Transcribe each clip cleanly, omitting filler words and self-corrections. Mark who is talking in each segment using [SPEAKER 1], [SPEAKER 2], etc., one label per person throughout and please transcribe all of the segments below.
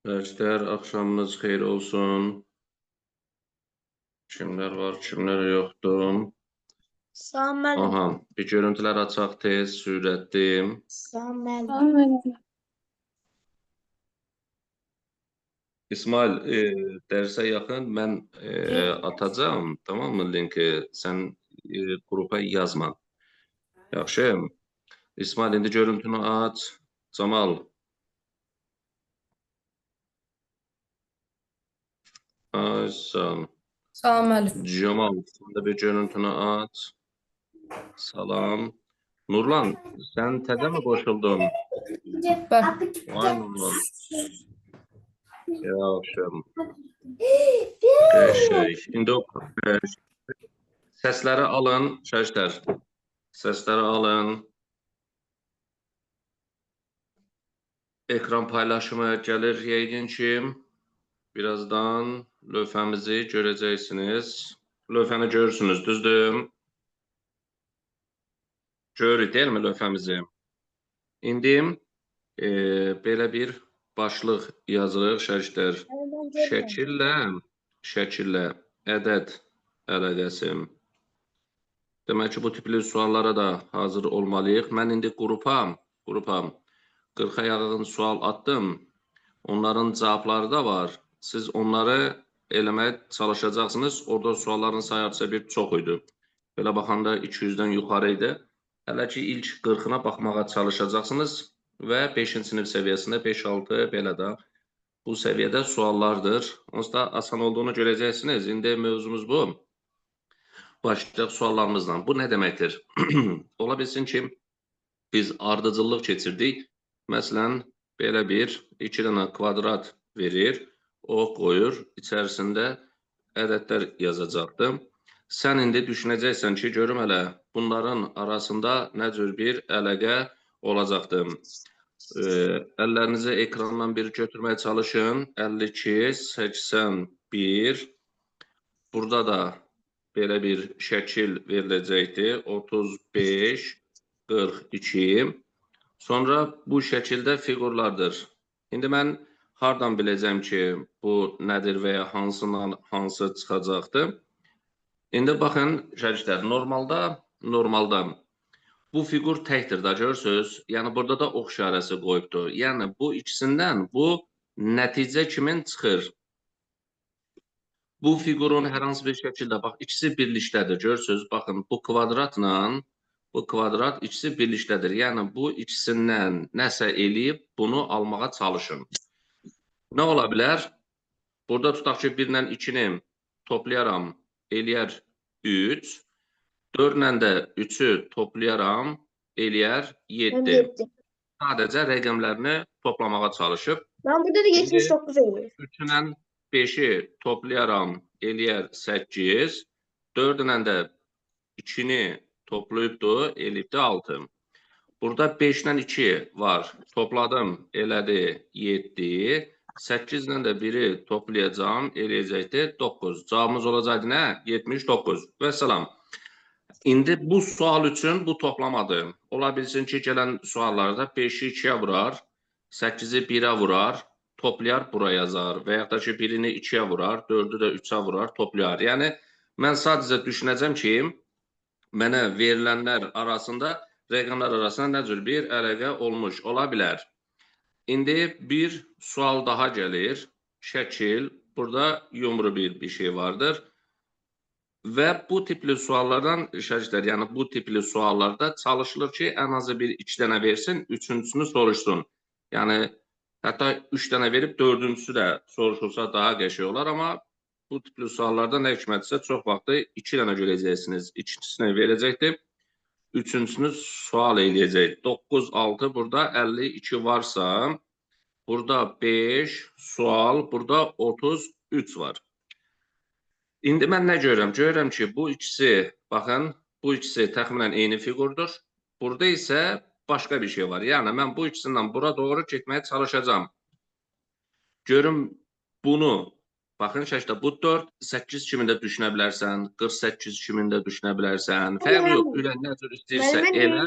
[SPEAKER 1] Dersler akşamınız xeyir olsun. Kimler var, kimler yoktur?
[SPEAKER 2] Sağ ol müəllim.
[SPEAKER 1] Aha, bir görüntülər açaq tez, sürətli.
[SPEAKER 2] Sağ ol müəllim.
[SPEAKER 1] İsmail, dərsə yaxın mən atacağım, tamam mı linki? Sən qrupa yazma. Yaxşı. İsmail, indi görüntünü aç. Camal. Aysan.
[SPEAKER 3] Sağ ol müəllim.
[SPEAKER 1] Cemal, sən də bir görüntünü aç. Salam. Nurlan, sən təzə mi qoşuldun?
[SPEAKER 3] Bəli.
[SPEAKER 1] Vay Nurlan. Yaxşı. Qəşəng. İndi o səsləri alın, şərtlər. Səsləri alın. Ekran paylaşımı gəlir yəqin ki, birazdan lövhəmizi görəcəksiniz. Lövhəni görürsünüz, düzdür? Görürük, deyilmi lövhəmizi? İndi belə bir başlıq yazırıq, şərtlər. Şəkillə ədəd əlaqəsi. Demək ki, bu tipli suallara da hazır olmalıyıq. Mən indi qrupa 40-a yaxın sual atdım. Onların cavabları da var. Siz onları eləməyə çalışacaqsınız. Orada sualların sayarsa bir çox idi. Belə baxanda 200-dən yuxarı idi. Hələ ki, ilk 40-ına baxmağa çalışacaqsınız və 5-ci sinif səviyyəsində 5-6 belə də bu səviyyədə suallardır. Onsuz da asan olduğunu görəcəksiniz. İndi mövzumuz bu. Başlayaq suallarımızdan. Bu nə deməkdir? Ola bilsin ki, biz ardıcıllıq keçirdik. Məsələn, belə bir 2 dənə kvadrat verir, o qoyur, içərisində ədədlər yazacaqdır. Sən indi düşünəcəksən ki, görüm hələ bunların arasında nə cür bir əlaqə olacaqdır. Əllərinizi ekrandan bir götürməyə çalışın. 52, 81. Burada da belə bir şəkil veriləcəkdir. 35, 42. Sonra bu şəkildə fiqurlardır. İndi mən hardan biləcəm ki, bu nədir və ya hansından hansı çıxacaqdır? İndi baxın, şəriklər, normalda bu fiqur təkdir da, görürsünüz? Yəni, burada da ox işarəsi qoyubdur. Yəni, bu ikisindən bu nəticə kimin çıxır? Bu fiqurun hər hansı bir şəkildə, bax, ikisi birlikdədir, görürsünüz? Baxın, bu kvadratla bu kvadrat ikisi birlikdədir. Yəni, bu ikisindən nəsə eləyib bunu almağa çalışın. Nə ola bilər? Burada tutaq ki, 1 ilə 2-ni toplayaram, eləyər 3. 4 ilə də 3-ü toplayaram, eləyər 7. Sadəcə rəqəmlərini toplamağa çalışıb.
[SPEAKER 2] Ben burada da 79 eləyir.
[SPEAKER 1] 3 ilə 5-i toplayaram, eləyər 8. 4 ilə də 2-ni toplayıbdır, eləyibdir 6. Burada 5 ilə 2 var, topladım, elədi 7. 8 ilə də 1-i toplayacağım, eləyəcəkdir 9. Cavabımız olacaqdır nə? 79. Və salam. İndi bu sual üçün bu toplamadır. Ola bilsin ki, gələn suallarda 5-i 2-yə vurar, 8-i 1-ə vurar, toplayar, bura yazar. Və yaxud da ki, 1-ini 2-yə vurar, 4-ü də 3-ə vurar, toplayar. Yəni, mən sadəcə düşünəcəm ki, mənə verilənlər arasında, rəqəmlər arasında nə cür bir əlaqə olmuş ola bilər. İndi bir sual daha gəlir. Şəkil, burada yumru bir şey vardır. Və bu tipli suallardan, şəriklər, yəni bu tipli suallarda çalışılır ki, ən azı bir 2 dənə versin, üçüncüsünü soruşsun. Yəni, hətta 3 dənə verib 4-cüsü də soruşulsa daha qəşəng olar, amma bu tipli suallarda nə hikmətsə çox vaxtı 2 dənə görəcəksiniz. İkincisini verəcəkdir, üçüncüsünü sual eləyəcək. 9, 6, burada 52 varsa, burada 5, sual, burada 33 var. İndi mən nə görürəm? Görürəm ki, bu ikisi, baxın, bu ikisi təxminən eyni fiqurdur. Burada isə başqa bir şey var. Yəni, mən bu ikisindən bura doğru getməyə çalışacağım. Görüm bunu, baxın, şəkildə bu 4, 8 kimi də düşünə bilərsən, 48 kimi də düşünə bilərsən. Fərq yox, ürək nə cür istəyirsə elə.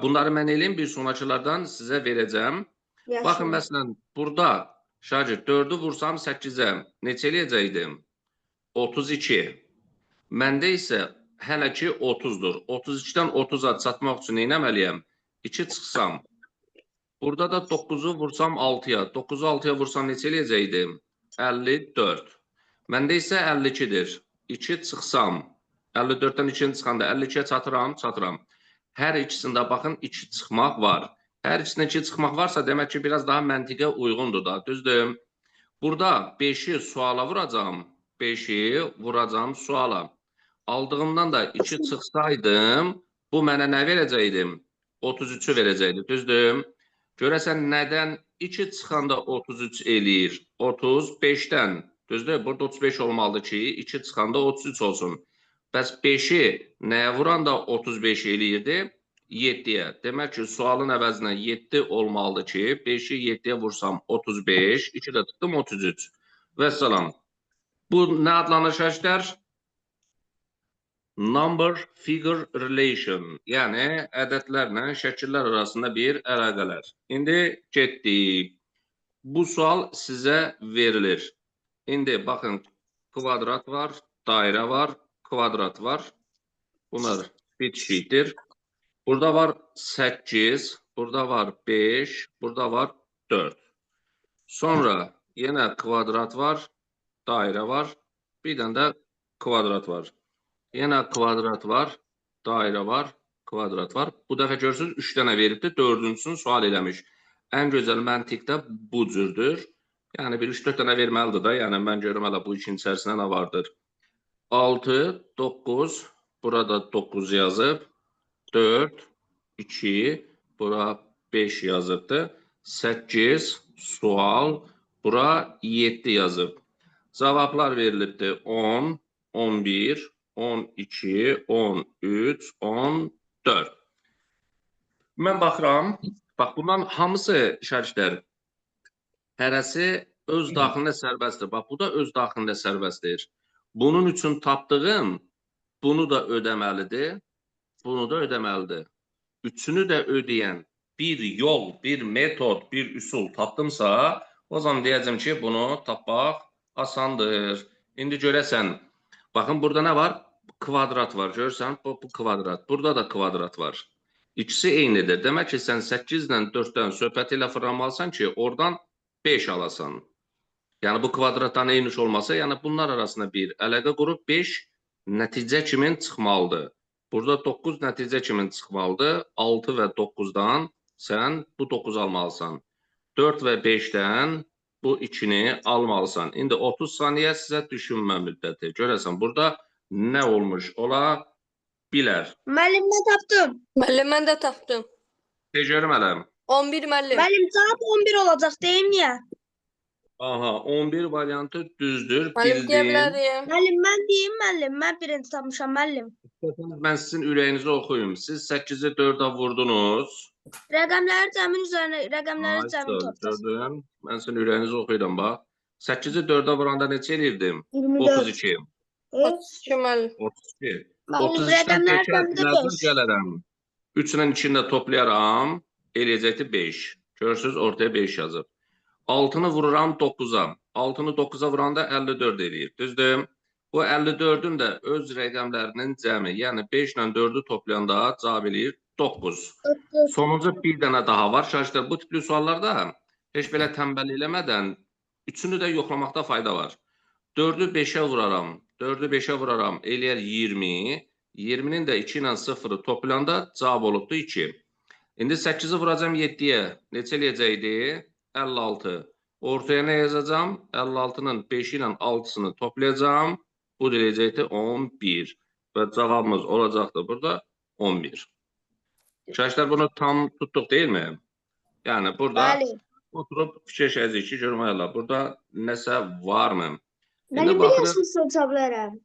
[SPEAKER 1] Bunları mən eləyim, bir sonrakılardan sizə verəcəm.
[SPEAKER 2] Yaxşı.
[SPEAKER 1] Baxın, məsələn, burada şagird 4-ü vursam 8-ə neçə eləyəcəkdim? 32. Məndə isə hələ ki 30-dur. 32-dən 30-a çatmaq üçün nə etməliyəm? 2 çıxsam. Burada da 9-u vursam 6-ya. 9-u 6-ya vursam neçə eləyəcəkdim? 54. Məndə isə 52-dir. 2 çıxsam. 54-dən 2-ni çıxanda 52-yə çatıram, çatıram. Hər ikisində baxın 2 çıxmaq var. Hər ikisində 2 çıxmaq varsa demək ki biraz daha məntiqə uyğundur da. Düzdür? Burada 5-i suala vuracam. 5-i vuracam suala. Aldığımdan da 2 çıxsaydım, bu mənə nə verəcəkdim? 33-ü verəcəkdi. Düzdür? Görəsən nədən 2 çıxanda 33 eləyir? 35-dən. Düzdür? Burada 35 olmalıdır ki, 2 çıxanda 33 olsun. Bəs 5-i nəyə vuranda 35 eləyirdi? 7-yə. Demək ki, sualın əvəzinə 7 olmalıdır ki, 5-i 7-yə vursam 35, 2 də tutdum 33. Və salam. Bu nə adlanır şəkillər? Number figure relation. Yəni, ədədlərlə şəkillər arasında bir əlaqələr. İndi getdik. Bu sual sizə verilir. İndi baxın, kvadrat var, dairə var, kvadrat var. Bunlar bitişikdir. Burada var 8, burada var 5, burada var 4. Sonra yenə kvadrat var, dairə var, bir dənə də kvadrat var. Yenə kvadrat var, dairə var, kvadrat var. Bu dəfə görürsünüz 3 dənə veribdir, 4-cüsünü sual eləmiş. Ən gözəl məntiq də bu cürdür. Yəni bir 3-4 dənə verməlidir da. Yəni mən görürüm hələ bu işin içərisində nə vardır. 6, 9, burada 9 yazıb. 4, 2, bura 5 yazıbdır. 8, sual, bura 7 yazıb. Cavablar verilibdir 10, 11, 12, 13, 14. Mən baxıram, bax bundan hamısı şəriklər hərəsi öz daxilində sərbəstdir. Bax bu da öz daxilində sərbəstdir. Bunun üçün tapdığım bunu da ödəməlidir. Bunu da ödəməlidir. Üçünü də ödəyən bir yol, bir metod, bir üsul tapdımsa, o zaman deyəcəm ki, bunu tapmaq asandır. İndi görəsən, baxın, burada nə var? Kvadrat var, görürsən? Bu kvadrat. Burada da kvadrat var. İkisi eynidir. Demək ki, sən 8-dən 4-dən söhbət ilə fırlanmalısan ki, oradan 5 alasan. Yəni, bu kvadratdan eyni olmasa, yəni bunlar arasında bir əlaqə qurub 5 nəticə kimi çıxmalıdır. Burada 9 nəticə kimi çıxmalıdır. 6 və 9-dan sən bu 9 almalısan. 4 və 5-dən bu 2-ni almalısan. İndi 30 saniyə sizə düşünmə müddəti. Görəsən, burada nə olmuş ola bilər.
[SPEAKER 2] Müəllim, mən tapdım.
[SPEAKER 3] Müəllim, mən də tapdım.
[SPEAKER 1] Görüm hələ.
[SPEAKER 3] 11 müəllim.
[SPEAKER 2] Müəllim, cavab 11 olacaq, deyim niyə?
[SPEAKER 1] Aha, 11 variantı düzdür.
[SPEAKER 3] Müəllim deyə bilərim.
[SPEAKER 2] Müəllim, mən deyim, müəllim, mən birinci tapmışam, müəllim.
[SPEAKER 1] Mən sizin ürəyinizi oxuyum. Siz 8-i 4-ə vurdunuz.
[SPEAKER 2] Rəqəmləri cəmin üzərinə, rəqəmləri cəmin toplasın.
[SPEAKER 1] Gördüm. Mən sizin ürəyinizi oxuyuram, bax. 8-i 4-ə vuranda neçə eləyirdim?
[SPEAKER 2] 24.
[SPEAKER 1] 32.
[SPEAKER 3] 32 müəllim.
[SPEAKER 1] 32.
[SPEAKER 2] Müəllim,
[SPEAKER 1] 33-dən
[SPEAKER 2] rəqəmləri
[SPEAKER 1] təkrar
[SPEAKER 2] cəmdə
[SPEAKER 1] birazdan
[SPEAKER 2] 5.
[SPEAKER 1] gələrəm. 3-lə 2-ni də toplayaram. Eləyəcəkdir 5. Görürsünüz, ortaya 5 yazıb. 6-nı vururam 9-a. 6-nı 9-a vuranda 54 eləyir. Düzdür? Bu 54-ün də öz rəqəmlərinin cəmi, yəni 5 ilə 4-ü toplayanda cavab eləyir 9. Sonuncu bir dənə daha var. Şaşlar, bu tipli suallarda heç belə tənbəllik eləmədən üçünü də yoxlamaqda fayda var. 4-ü 5-ə vuraram. 4-ü 5-ə vuraram. Eləyər 20. 20-nin də 2 ilə 0-ı toplayanda cavab olubdur 2. İndi 8-i vuracam 7-yə. Neçə eləyəcəkdi? 56. Ortaya nə yazacam? 56-nın 5-i ilə 6-sını toplayacam. Bu deyəcəkdir 11. Və cavabımız olacaqdır burada 11. Şaşlar, bunu tam tutduq deyilmi? Yəni burada oturub fikirləşəcəyik ki, görməyələr. Burada nəsə varmı?
[SPEAKER 2] Müəllim, bir yaşını soruşa bilərəm.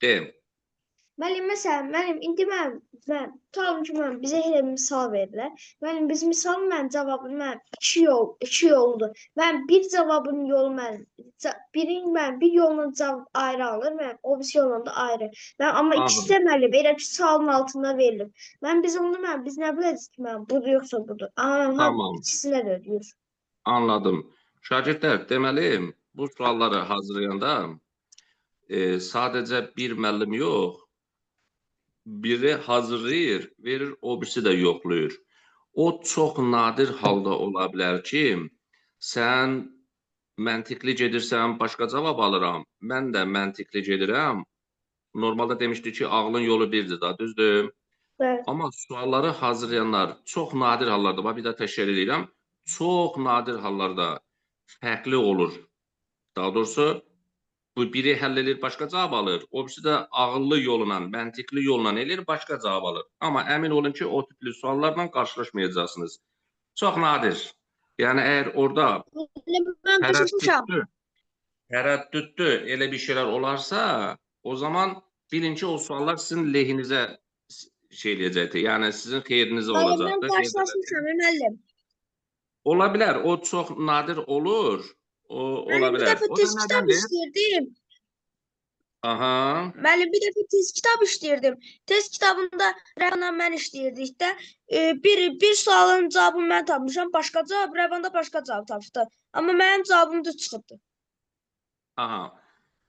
[SPEAKER 1] Deyim.
[SPEAKER 2] Müəllim, məsələn, indi tutalım ki, bizə elə bir misal verirlər. Müəllim, biz misalın cavabını iki yoldur. Bir cavabın yolu bir yolun cavab ayrı alır, o birisi yolun da ayrı. Amma ikisi də müəllim, elə ki, sualın altında verilir. Biz nə biləcəyik ki, budur yoxsa budur.
[SPEAKER 1] Tamam.
[SPEAKER 2] İkisinə də ödəyir.
[SPEAKER 1] Anladım. Şagirdlər, deməli, bu sualları hazırlayanda sadəcə bir müəllim yox, biri hazırlayır, verir, o birisi də yoxlayır. O çox nadir halda ola bilər ki, sən məntiqli gedirsən, başqa cavab alıram. Mən də məntiqli gedirəm. Normalda demişdik ki, ağlın yolu birdir da, düzdür?
[SPEAKER 2] Evet.
[SPEAKER 1] Amma sualları hazırlayanlar çox nadir hallarda, bax bir də təkrar edirəm, çox nadir hallarda fərqli olur. Daha doğrusu, bu biri həll edir, başqa cavab alır. O birisi də ağıllı yolla, məntiqli yolla edir, başqa cavab alır. Amma əmin olun ki, o tipli suallarla qarşılaşmayacaqsınız. Çox nadir. Yəni, əgər orada
[SPEAKER 2] Ben düşmüşüm.
[SPEAKER 1] tərəddüddü, elə bir şeylər olarsa, o zaman bilin ki, o suallar sizin lehinizə şey eləyəcəkdir. Yəni, sizin xeyrinizə
[SPEAKER 2] Ben
[SPEAKER 1] olacaqdır.
[SPEAKER 2] karşılaşmışım müəllim.
[SPEAKER 1] Ola bilər, o çox nadir olur. O, ola
[SPEAKER 2] Müəllim bir
[SPEAKER 1] bilər.
[SPEAKER 2] dəfə
[SPEAKER 1] O da
[SPEAKER 2] test kitab
[SPEAKER 1] nədəndir?
[SPEAKER 2] işləyirdim.
[SPEAKER 1] Aha.
[SPEAKER 2] Müəllim bir dəfə test kitab işləyirdim. Test kitabında Rəvanla mən işləyirdik də. Bir sualın cavabını mən tapmışam, başqa cavab, Rəvan da başqa cavab tapdı. Amma mənim cavabım düz çıxdı.
[SPEAKER 1] Aha.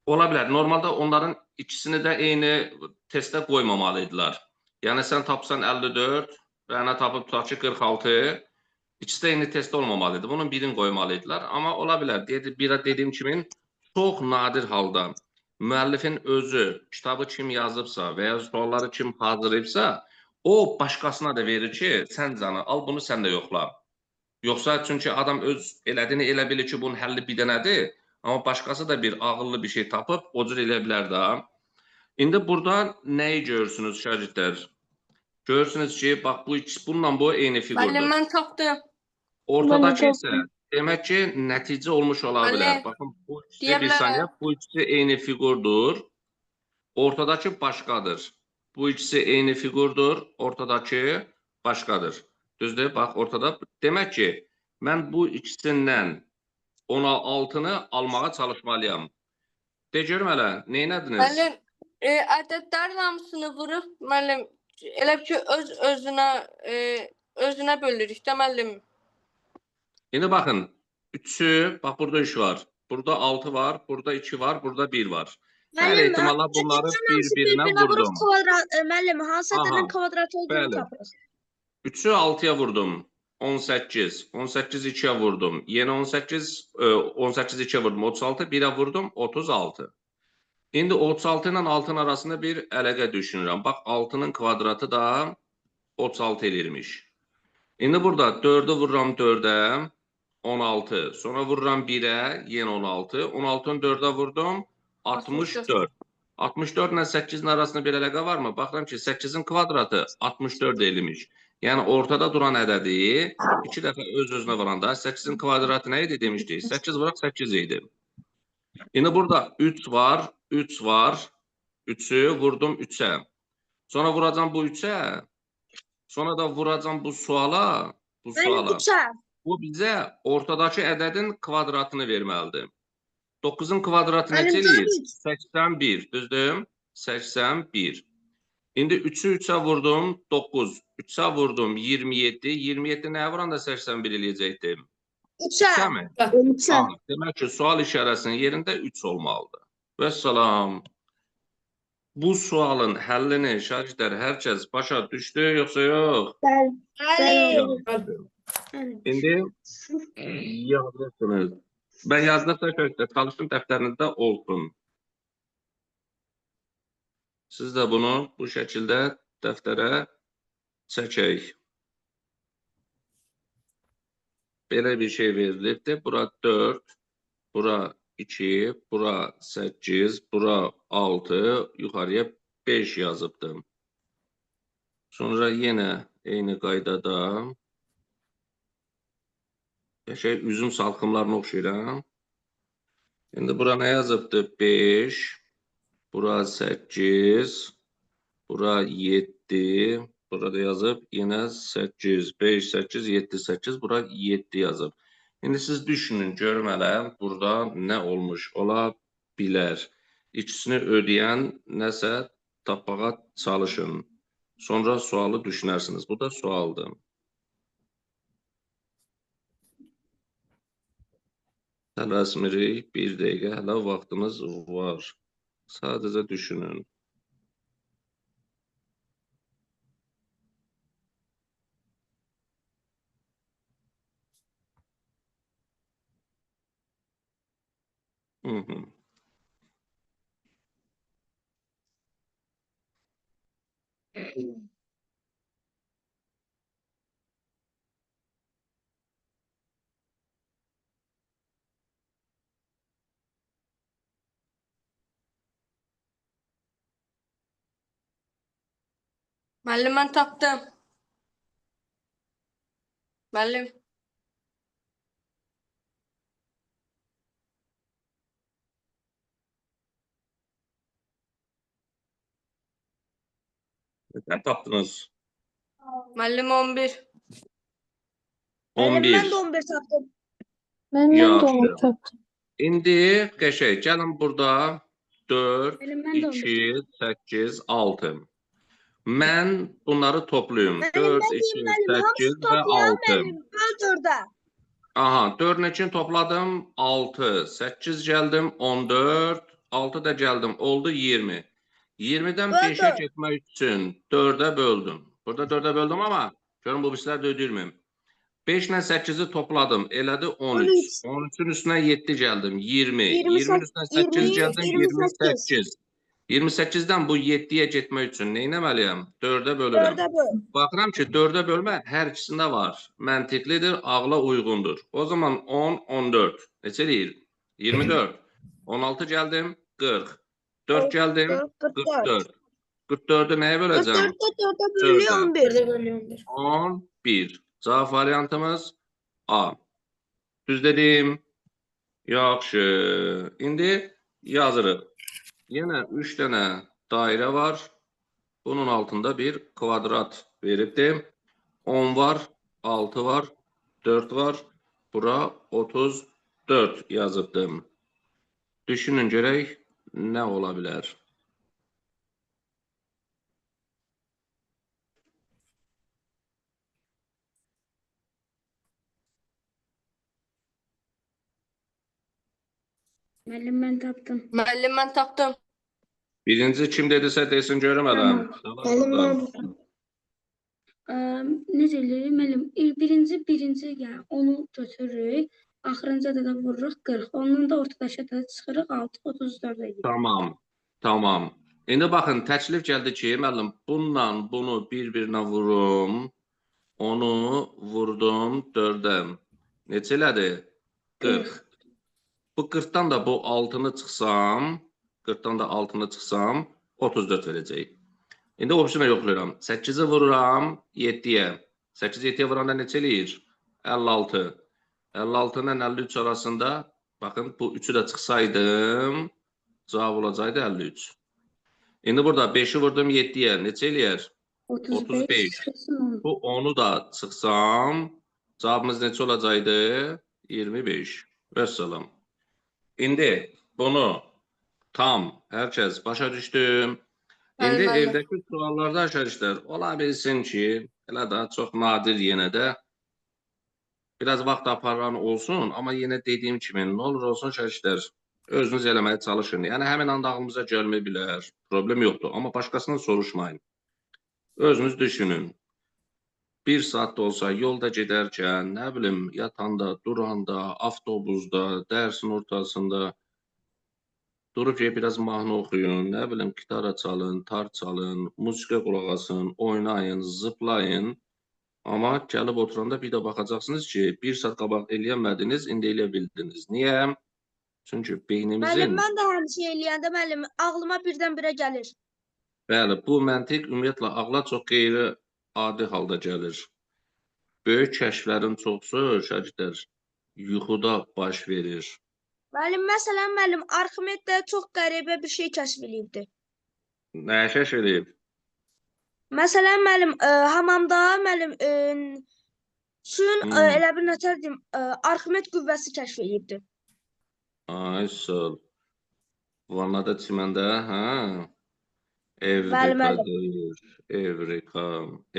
[SPEAKER 1] Ola bilər. Normalda onların ikisini də eyni testə qoymamalıydılar. Yəni sən tapsan 54, Rəna tapıb tutaq ki 46, ikisi də eyni testdə olmamalıydı. Bunun birini qoymalıydılar. Amma ola bilər. Dediyim kimi çox nadir halda müəllifin özü kitabı kim yazıbsa və ya sualları kim hazırlayıbsa, o başqasına da verir ki, sən canı al, bunu sən də yoxla. Yoxsa çünki adam öz elədiyini elə bilir ki, bunun həlli bir dənədir. Amma başqası da bir ağıllı bir şey tapıb, o cür elə bilər də. İndi burada nəyi görürsünüz şagirdlər? Görürsünüz ki, bax, bununla bu eyni
[SPEAKER 3] Müəllim,
[SPEAKER 1] figurdur.
[SPEAKER 3] mən tapdım.
[SPEAKER 1] Ortadakı isə demək ki, nəticə olmuş ola bilər.
[SPEAKER 3] Müəllim,
[SPEAKER 1] Baxın, bu ikisi
[SPEAKER 3] deyə
[SPEAKER 1] bir saniyə,
[SPEAKER 3] bilərəm.
[SPEAKER 1] bu ikisi eyni figurdur. Ortadakı başqadır. Bu ikisi eyni figurdur, ortadakı başqadır. Düzdür? Bax, ortada. Demək ki, mən bu ikisindən 16-nı almağa çalışmalıyam. De görüm hələ, neynədiniz?
[SPEAKER 3] Müəllim, ədədlərin hamısını vurub, müəllim, elə ki, özünə bölürük də, müəllim.
[SPEAKER 1] İndi baxın, 3'ü, bax burada 3 var. Burada 6 var, burada 2 var, burada 1 var. Hər ehtimalla bunları bir-birinə vurdum.
[SPEAKER 2] Müəllim, hansı ədədin kvadratı olduğunu
[SPEAKER 1] bəli.
[SPEAKER 2] tapırız.
[SPEAKER 1] 3'ü 6'ya vurdum. 18. 18 2'ye vurdum. Yeni 18, 18 2'ye vurdum. 36, 1'e vurdum. 36. İndi 36 ilə 6'nın arasında bir əlaqə düşünürəm. Bax, 6'nın kvadratı da 36 elirmiş. İndi burada 4'ü vururam 4'e, 16. Sonra vururam 1'e, yeni 16. 16'ın 4'e vurdum, 64. 64 ilə 8'in arasında bir əlaqə varmı? Baxıram ki, 8'in kvadratı 64 elirmiş. Yəni, ortada duran ədədi 2 dəfə öz-özünə vuranda 8'in kvadratı nə idi demişdik? 8 vuraq 8 idi. İndi burada 3 var, 3 var. 3'ü vurdum 3'e. Sonra vuracağım bu 3'e. Sonra da vuracağım bu suala. Bu suala. Bu bizə ortadakı ədədin kvadratını verməlidir. 9'un kvadratı necə eləyir? 81, düzdür? 81. İndi 3'ü 3'e vurdum, 9. 3'e vurdum, 27. 27 nəyə vuranda 81 eləyəcəkdim? 3'e mi?
[SPEAKER 2] 3'e.
[SPEAKER 1] Demək ki, sual işarəsinin yerində 3 olmalıdır. Vəssalam. Bu sualın həllini şagirdlər hər kəs başa düşdü, yoxsa yox?
[SPEAKER 2] Bəli.
[SPEAKER 1] İndi yazırsınız. Ben yazdıqda şagirdlər çalışın dəftərinizdə olsun. Siz də bunu bu şəkildə dəftərə çəkək. Belə bir şey verilibdir. Bura 4, bura 2, bura 8, bura 6, yuxarıya 5 yazıbdım. Sonra yenə eyni qaydada üzüm salxımlarına oxşayıram. İndi bura nə yazıbdır? 5, bura 8, bura 7, burada yazıb yenə 8, 5, 8, 7, 8, bura 7 yazıb. İndi siz düşünün, görüm hələ burada nə olmuş ola bilər. İkisini ödəyən nəsə tapmağa çalışın. Sonra sualı düşünərsiniz. Bu da sualdır. Tələsmirik. Bir dəqiqə hələ vaxtımız var. Sadəcə düşünün. Hı -hı.
[SPEAKER 3] Müəllim, mən tapdım. Müəllim.
[SPEAKER 1] Nə tapdınız?
[SPEAKER 3] Müəllim 11.
[SPEAKER 2] Müəllim, mən
[SPEAKER 1] 11.
[SPEAKER 2] də 11 tapdım.
[SPEAKER 4] Məndən də
[SPEAKER 1] Yaxşı.
[SPEAKER 4] onu tapdım.
[SPEAKER 1] İndi qəşəng. Gəlin burada 4,
[SPEAKER 4] Müəllim, mən də 11
[SPEAKER 1] 2, 8, 6. Mən bunları toplayım.
[SPEAKER 2] Müəllim,
[SPEAKER 1] 4,
[SPEAKER 2] mən
[SPEAKER 1] 2,
[SPEAKER 2] deyim müəllim,
[SPEAKER 1] 8
[SPEAKER 2] hamısı
[SPEAKER 1] və
[SPEAKER 2] toplayan
[SPEAKER 1] 6.
[SPEAKER 2] müəllim, böl 4-ə.
[SPEAKER 1] Aha, 4-ün için topladım 6. 8 gəldim 14. 6 da gəldim. Oldu 20. 20-dən
[SPEAKER 2] Böl
[SPEAKER 1] 5-ə
[SPEAKER 2] 4.
[SPEAKER 1] getmək üçün 4-ə böldüm. Burada 4-ə böldüm ama görün bu birislər də ödəyirmiyim. 5 ilə 8-i topladım. Elədi 13.
[SPEAKER 2] 13.
[SPEAKER 1] 13-ün üstünə 7 gəldim. 20. 20-nin
[SPEAKER 2] 28.
[SPEAKER 1] üstünə 8 gəldim.
[SPEAKER 2] 28.
[SPEAKER 1] 28. 28-dən bu 7-yə getmək üçün nə etməliyəm? 4-ə bölürəm.
[SPEAKER 2] 4'ə böl.
[SPEAKER 1] Baxıram ki, 4'ə bölmə hər ikisində var. Məntiqlidir, ağla uyğundur. O zaman 10, 14. Neçə eləyir? 24. 16 gəldim, 40. 4 gəldim,
[SPEAKER 2] 44.
[SPEAKER 1] 44. 44'ü nəyə böləcəm?
[SPEAKER 2] 44'də 4'ə bölülüyor 11.
[SPEAKER 4] bölündür.
[SPEAKER 1] 11. Cavab variantımız A. Düz dedim. Yaxşı. İndi yazırıq. Yenə 3 dənə dairə var. Bunun altında bir kvadrat veribdir. 10 var, 6 var, 4 var. Bura 34 yazıbdım. Düşünün görək nə ola bilər?
[SPEAKER 4] Müəllim, mən tapdım.
[SPEAKER 3] Müəllim, mən tapdım.
[SPEAKER 1] Birinci kim dedisə desin görmədəm.
[SPEAKER 4] Müəllim, mən tapdım. Necə eləyir? Müəllim, birinci yəni onu götürürük. Axırıncı da vururuq 40. Ondan da ortadaşa da çıxırıq 6, 34-ə gidiyor.
[SPEAKER 1] Tamam, tamam. İndi baxın, təklif gəldi ki, müəllim, bununla bunu bir-birinə vurum. Onu vurdum 4-ə. Neçə elədi? 40. Bu 40'dan da bu 6'nı çıxsam, 40'dan da 6'nı çıxsam 34 verəcək. İndi opsiyona yoxlayıram. 8'i vururam 7'yə. 8 7'yə vuranda neçə eləyir? 56. 56 ilə 53 arasında baxın bu 3'ü də çıxsaydım cavab olacaqdı 53. İndi burada 5'i vurdum 7'yə. Neçə eləyər? 35. Bu 10'u da çıxsam cavabımız neçə olacaqdı? 25. Vəssalam. İndi bunu tam herkes başa düşdü. İndi
[SPEAKER 3] Bəli,
[SPEAKER 1] evdəki suallarda arkadaşlar ola bilsin ki, elə daha çox nadir yenə də biraz vaxt aparan olsun, amma yenə dediyim kimi nə olur olsun arkadaşlar özünüz eləməyə çalışın. Yəni həmin anda ağlınıza gəlmə bilər, problem yoxdur, amma başqasından soruşmayın. Özünüz düşünün. 1 saat da olsa yolda gedərkən, nə bilim, yatanda, duranda, avtobusda, dərsin ortasında durub ki, biraz mahnı oxuyun, nə bilim, gitara çalın, tar çalın, musiqə qulaq asın, oynayın, zıplayın. Amma gəlib oturanda bir də baxacaqsınız ki, 1 saat qabaq eləyəmədiniz, indi eləyə bildiniz. Niyə? Çünki beynimizin...
[SPEAKER 2] Müəllim, mən də həmişə eləyəndə müəllim, ağlıma birdən-birə gəlir.
[SPEAKER 1] Bəli, bu məntiq ümumiyyətlə ağla çox qeyri-adi halda gəlir. Böyük kəşflərin çoxsu, şagirdlər, yuxuda baş verir.
[SPEAKER 2] Müəllim, məsələn, müəllim, Arximed də çox qəribə bir şey kəşf eləyibdi.
[SPEAKER 1] Nə kəşf eləyib?
[SPEAKER 2] Məsələn, müəllim, hamamda müəllim suyun elə bir nətər deyim, Arximed qüvvəsi kəşf eləyibdi.
[SPEAKER 1] Ay, sol. Vannada çiməndə, hə?
[SPEAKER 2] Bəli, müəllim.
[SPEAKER 1] Evrikadır, Evrika.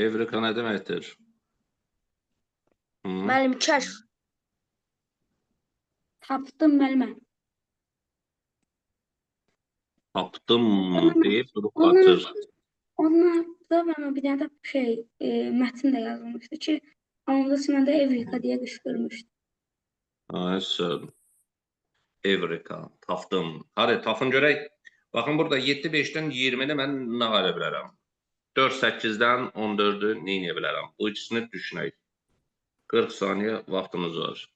[SPEAKER 1] Evrika nə deməkdir?
[SPEAKER 2] Müəllim, kəşf.
[SPEAKER 4] Tapdım müəllimə.
[SPEAKER 1] Tapdım
[SPEAKER 4] Ondan
[SPEAKER 1] deyib durup
[SPEAKER 4] ondan
[SPEAKER 1] batır.
[SPEAKER 4] ondan da müəllimə bir dənə də mətn də yazılmışdı ki, Anadolu Sinəndə Evrika deyə qışqırmışdı.
[SPEAKER 1] Ay sağ Evrika. Tapdım. Hadi tapın görək. Baxın burada 7-5-dən 20-ni mən nə qara bilərəm? 4-8-dən 14-ü neyə bilərəm? Bu ikisini düşünək. 40 saniyə vaxtımız var.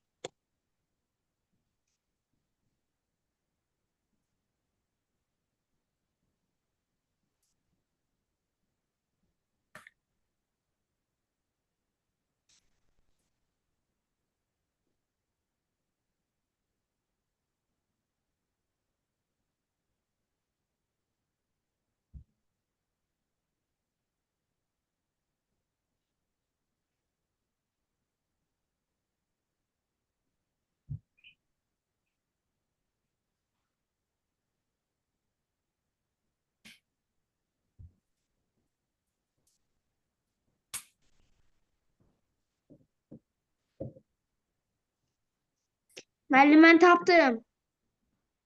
[SPEAKER 2] Müəllim mən tapdım.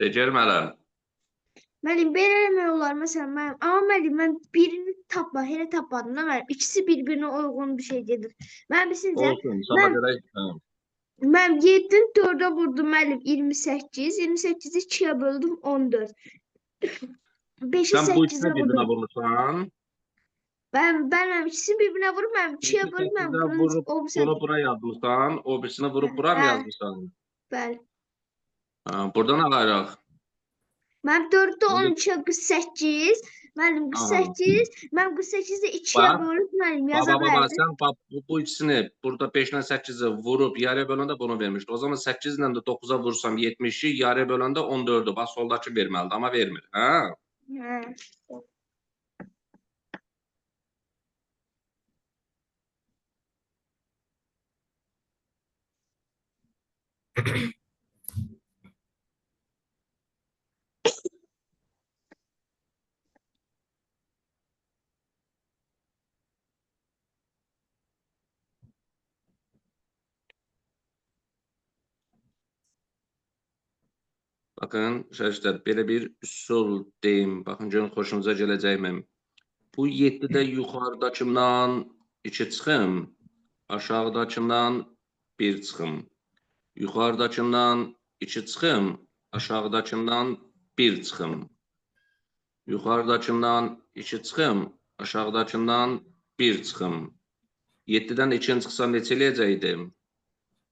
[SPEAKER 1] Decər mələm.
[SPEAKER 2] Müəllim belə eləmək olar məsələn müəllim. Amma müəllim mən birini tapma, elə tapmadım da müəllim. İkisi bir-birinə uyğun bir şey gedir. Mən bilirsiniz
[SPEAKER 1] Olsun. Sana
[SPEAKER 2] mən
[SPEAKER 1] görək.
[SPEAKER 2] mən 7-ni 4-ə vurdum müəllim 28. 28-i 2-yə böldüm 14. 5'i
[SPEAKER 1] Sən bu
[SPEAKER 2] 8'e
[SPEAKER 1] ikisini bir-birinə
[SPEAKER 2] vurdum.
[SPEAKER 1] vurmuşsan.
[SPEAKER 2] Ben ikisini birbirine vurup ben 2'ye
[SPEAKER 1] 2
[SPEAKER 2] bölmem.
[SPEAKER 1] 8-ə
[SPEAKER 2] Bunun
[SPEAKER 1] vurup
[SPEAKER 2] o
[SPEAKER 1] bunu bura yazmışsan. O birisini vurup bura mı
[SPEAKER 2] Hə,
[SPEAKER 1] yazmışsan?
[SPEAKER 2] bəli.
[SPEAKER 1] Ha, buradan ağayraq.
[SPEAKER 2] Mən 4'də 12'ye 48. Mənim 48. Mən 48'de 2'ye
[SPEAKER 1] Bak.
[SPEAKER 2] bölüp mənim yaza
[SPEAKER 1] Baba
[SPEAKER 2] verdim.
[SPEAKER 1] sen bu ikisini burada 5 ile 8'i vurup yarıya bölende bunu vermişti. O zaman 8 ile de 9'a vursam 70'i yarıya bölende 14'ü. Bak soldaki vermelidir ama vermir. Ha?
[SPEAKER 2] Hə.
[SPEAKER 1] Bakın arkadaşlar böyle bir üsul deyim. Bakın görün xoşunuza gələcək mi? Bu 7'də yuxarıdakından 2 çıxım. Aşağıdakından 1 çıxım. Yuxarıdakından 2 çıxım. Aşağıdakından 1 çıxım. Yuxarıdakından 2 çıxım. Aşağıdakından 1 çıxım. 7-dən 2-ni çıxsam neçə eləyəcəkdim?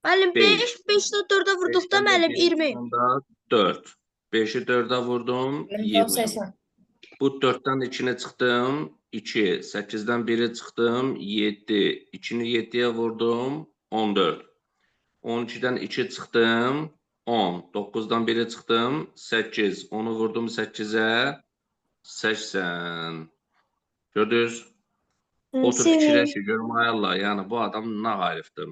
[SPEAKER 2] Müəllim
[SPEAKER 1] 5.
[SPEAKER 2] 5'də 4'ə vurduqda
[SPEAKER 1] 5-dən
[SPEAKER 2] müəllim 20.
[SPEAKER 1] 4. 5'i 4'ə vurdum, 20. Bu 4'dən 2-ni çıxdım, 2. 8-dən 1'i çıxdım, 7. 2-ni 7'yə vurdum, 14. 12'dən 2 çıxdım, 10. 9'dan 1'i çıxdım, 8. Onu vurdum 8'ə, 80. Gördünüz? Otur fikirləşir, görüm ay Allah, yəni bu adam nə qayıfdır.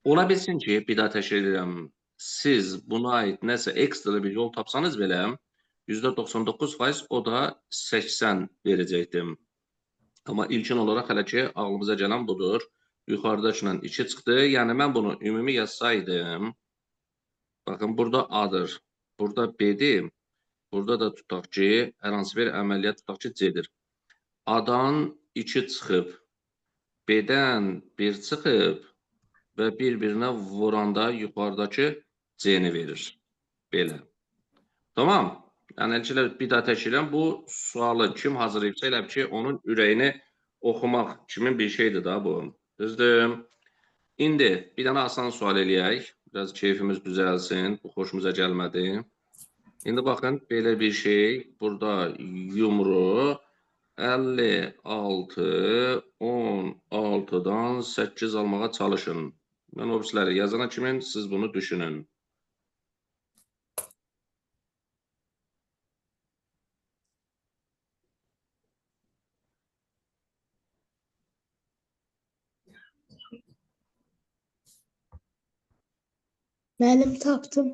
[SPEAKER 1] Ola bilsin ki, bir daha təşkil edirəm, siz buna aid nəsə ekstra bir yol tapsanız belə, %99% o da 80 verəcəkdim. Amma ilkin olaraq hələ ki, ağlımıza gələn budur. Yuxarıdakından 2 çıxdı, yəni mən bunu ümumi yazsaydım, baxın, burada A-dır, burada B-dir, burada da tutaq ki, hər hansı bir əməliyyat tutaq ki, C-dir. A-dan 2 çıxıb, B-dən 1 çıxıb və bir-birinə vuranda yuxarıdakı C-ni verir. Belə. Tamam. Yəni, bir daha təşkilən bu sualı kim hazırlayıbsa elə ki, onun ürəyini oxumaq kimin bir şeydir da bu. Düzdür. İndi bir dənə asan sual eləyək. Biraz keyfimiz düzəlsin. Bu xoşumuza gəlmədi. İndi baxın, belə bir şey. Burada yumru 56, 16'dan 8 almağa çalışın. Ben o birisləri yazana kimin, siz bunu düşünün.
[SPEAKER 2] Müəllim tapdım.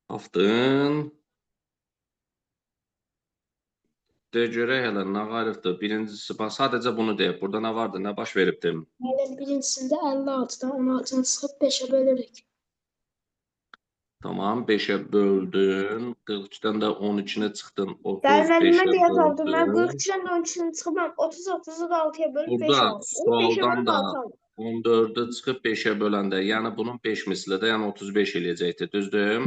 [SPEAKER 1] Haftın. De görək hələ nə qalibdir. Birincisi, bax, sadəcə bunu deyib. Burada nə vardı, nə baş veribdim?
[SPEAKER 2] Müəllim birincisində 56'dan 16'ını çıxıb 5'ə bölürük.
[SPEAKER 1] Tamam, 5'e böldün. 42'den de 12'ne çıxdın.
[SPEAKER 2] Bəli, müəllim,
[SPEAKER 1] 35'e
[SPEAKER 2] mən də yazardım. Mən
[SPEAKER 1] böldün.
[SPEAKER 2] 42-dən də 12-ni çıxıb mən 30-30'u da 6-ya bölüb 5
[SPEAKER 1] Burada
[SPEAKER 2] aldım. Onu 5'e
[SPEAKER 1] sualdan
[SPEAKER 2] bölüb
[SPEAKER 1] da
[SPEAKER 2] 6 aldım.
[SPEAKER 1] 14'ü çıxıb 5'e böləndə, yəni bunun 5 misli də, yəni 35 eləyəcəkdir, düzdür?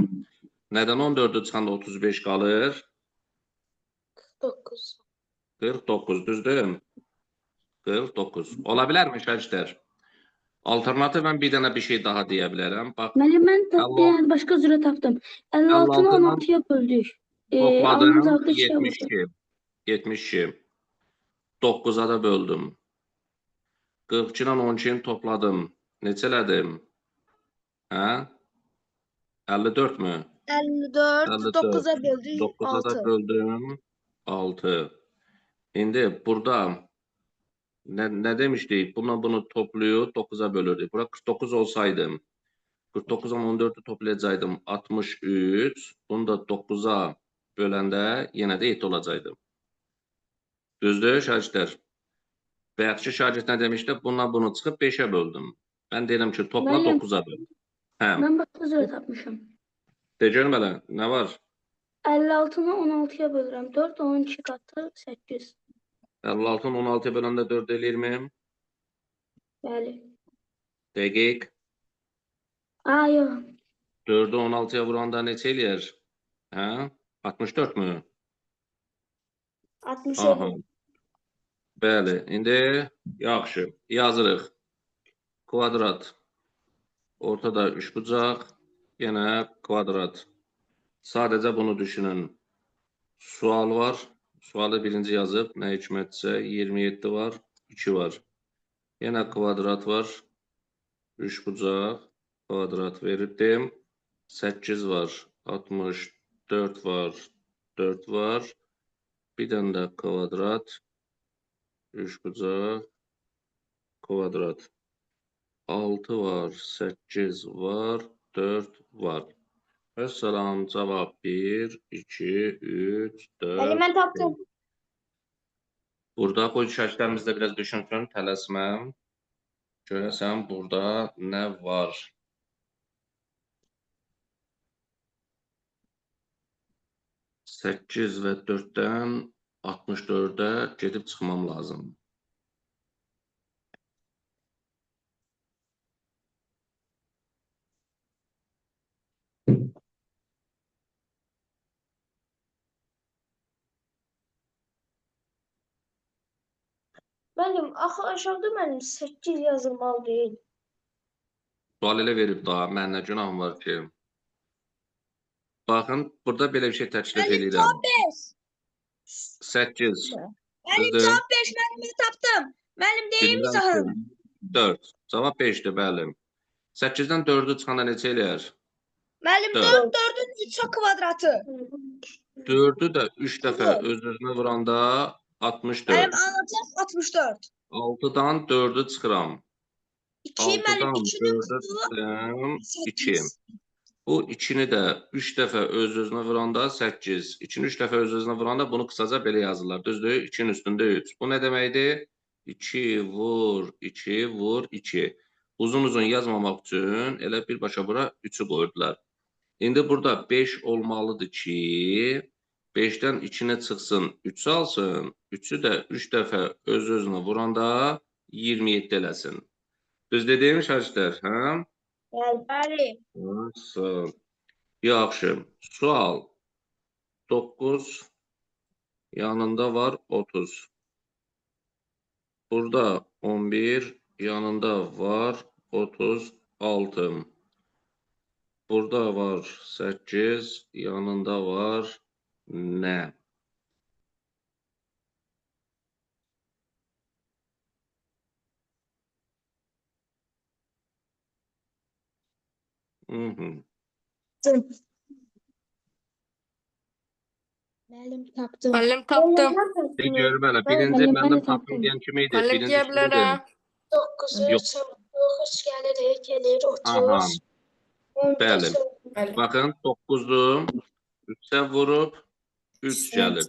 [SPEAKER 1] Nədən 14'ü çıxanda 35 qalır?
[SPEAKER 2] 9.
[SPEAKER 1] 49, düzdür? 49. Ola bilərmi şərtlər? Alternativən bir dənə bir şey daha deyə bilərəm. Bax,
[SPEAKER 4] Müəllim, mən bir
[SPEAKER 1] 56
[SPEAKER 4] dənə başqa cürə tapdım. 56-nı
[SPEAKER 1] 56-dan
[SPEAKER 4] 16-ya böldük. Alnın
[SPEAKER 1] topladım
[SPEAKER 4] cavabı 2-yə vurdu.
[SPEAKER 1] 72. 72. 9'a da böldüm. 42 ilə 12'ni topladım. Neçə elədim? Hə? 54 mü?
[SPEAKER 2] 54,
[SPEAKER 1] 54.
[SPEAKER 2] 9'a böldük
[SPEAKER 1] 9'a da
[SPEAKER 2] 6.
[SPEAKER 1] böldüm. 6. İndi burada ne demiştik? Bunu topluyor, 9'a bölürdük. Burada 49 olsaydı, 49'dan 14'ü toplayacaqdım 63. Bunu da 9'a böləndə yenə də 7 olacaqdı. Düzdür şagirdlər? Bayaqki şagird nə demişdi? Bununla bunu çıxıb 5'e böldüm. Ben deyirəm ki, topla
[SPEAKER 4] Müəllim,
[SPEAKER 1] 9'a böl. Hə,
[SPEAKER 4] mən başqa cürə tapmışam.
[SPEAKER 1] de görüm hələ, nə var?
[SPEAKER 4] 56-nı 16-ya bölürəm. 4, 12 qatı 8.
[SPEAKER 1] 56'ın 16'ya böləndə 4 eləyir mi?
[SPEAKER 4] Bəli.
[SPEAKER 1] Dəqiq.
[SPEAKER 4] Yox.
[SPEAKER 1] 4'ü 16'ya vuranda neçə eləyər? Hə? 64 mü?
[SPEAKER 2] 67.
[SPEAKER 1] Aha. Bəli, indi yaxşı. Yazırıq. Kvadrat. Ortada üçbucaq. Yenə kvadrat. Sadəcə bunu düşünün. Sual var. Sualı birinci yazıb. Nə hikmətsə 27 var. 2 var. Yenə kvadrat var. Üçbucaq. Kvadrat verirdim. 8 var. 64 var. 4 var. Bir dənə də kvadrat. Üçbucaq. Kvadrat. 6 var. 8 var. 4 var. Məsələn, cavab 1, 2, 3,
[SPEAKER 2] Bəli,
[SPEAKER 1] 4.
[SPEAKER 2] mən tapdım.
[SPEAKER 1] Burada qoy şərtlərimiz də biraz düşünsün, tələsməm. Görəsən burada nə var? Səkkiz və 4-dən 64-ə gedib çıxmam lazım.
[SPEAKER 2] Müəllim, axı aşağıda mənim 8 yazılmalı deyil.
[SPEAKER 1] Sual elə verib daha, mən nə günahım var ki? Baxın, burada belə bir şey təklif edirəm. 8.
[SPEAKER 2] Müəllim, cavab 5, müəllim, mən tapdım. Müəllim, deyim
[SPEAKER 1] Bilirəm
[SPEAKER 2] izahım.
[SPEAKER 1] ki, 4. Cavab 5'dir, bəli. 8-dən 4'ü çıxanda neçə eləyər?
[SPEAKER 2] Müəllim,
[SPEAKER 1] Dörd.
[SPEAKER 2] 4-4-ün 3 kvadratı.
[SPEAKER 1] 4'ü də 3 dəfə öz-özünə vuranda 64.
[SPEAKER 2] Müəllim, alacaq 64.
[SPEAKER 1] 6'dan 4'ü çıxıram.
[SPEAKER 2] 2, müəllim,
[SPEAKER 1] 6'dan
[SPEAKER 2] 2'nin
[SPEAKER 1] 4'ü çıxıram. 2.
[SPEAKER 2] 8.
[SPEAKER 1] Bu 2'ni də 3 dəfə öz-özünə vuranda 8. 2'ni 3 dəfə öz-özünə vuranda bunu qısaca belə yazırlar. Düzdür? 2'nin üstündə 3. Bu nə deməkdir? 2 vur 2 vur 2. Uzun-uzun yazmamaq üçün elə birbaşa bura 3'ü qoydular. İndi burada 5 olmalıdır ki, 5'dən 2'nə çıxsın 3 alsın. 3'ü də 3 dəfə öz-özünə vuranda 27 eləsin. Düz dediyim şagirdlər, hə?
[SPEAKER 2] Bəli.
[SPEAKER 1] Nasıl? Yaxşı. Sual. 9 yanında var 30. Burada 11 yanında var 36. Burada var 8 yanında var nə?
[SPEAKER 2] Müəllim, tapdım.
[SPEAKER 3] Müəllim tapdım.
[SPEAKER 1] Bir görüm hələ.
[SPEAKER 4] Müəllim,
[SPEAKER 1] Birinci
[SPEAKER 4] mən
[SPEAKER 1] məndən
[SPEAKER 4] də
[SPEAKER 1] tapdım
[SPEAKER 4] tapdım.
[SPEAKER 1] deyən kim idi?
[SPEAKER 3] Müəllim
[SPEAKER 1] Birinci
[SPEAKER 3] deyə
[SPEAKER 1] kim
[SPEAKER 3] bilər
[SPEAKER 1] idi?
[SPEAKER 3] ha.
[SPEAKER 2] 9'u
[SPEAKER 1] Yox.
[SPEAKER 2] çabuk gəlirik, gəlir 30.
[SPEAKER 1] Aha.
[SPEAKER 2] 11
[SPEAKER 1] Bəli.
[SPEAKER 3] Bəli.
[SPEAKER 1] Baxın 9'u 3'ə vurub 3 gəlir.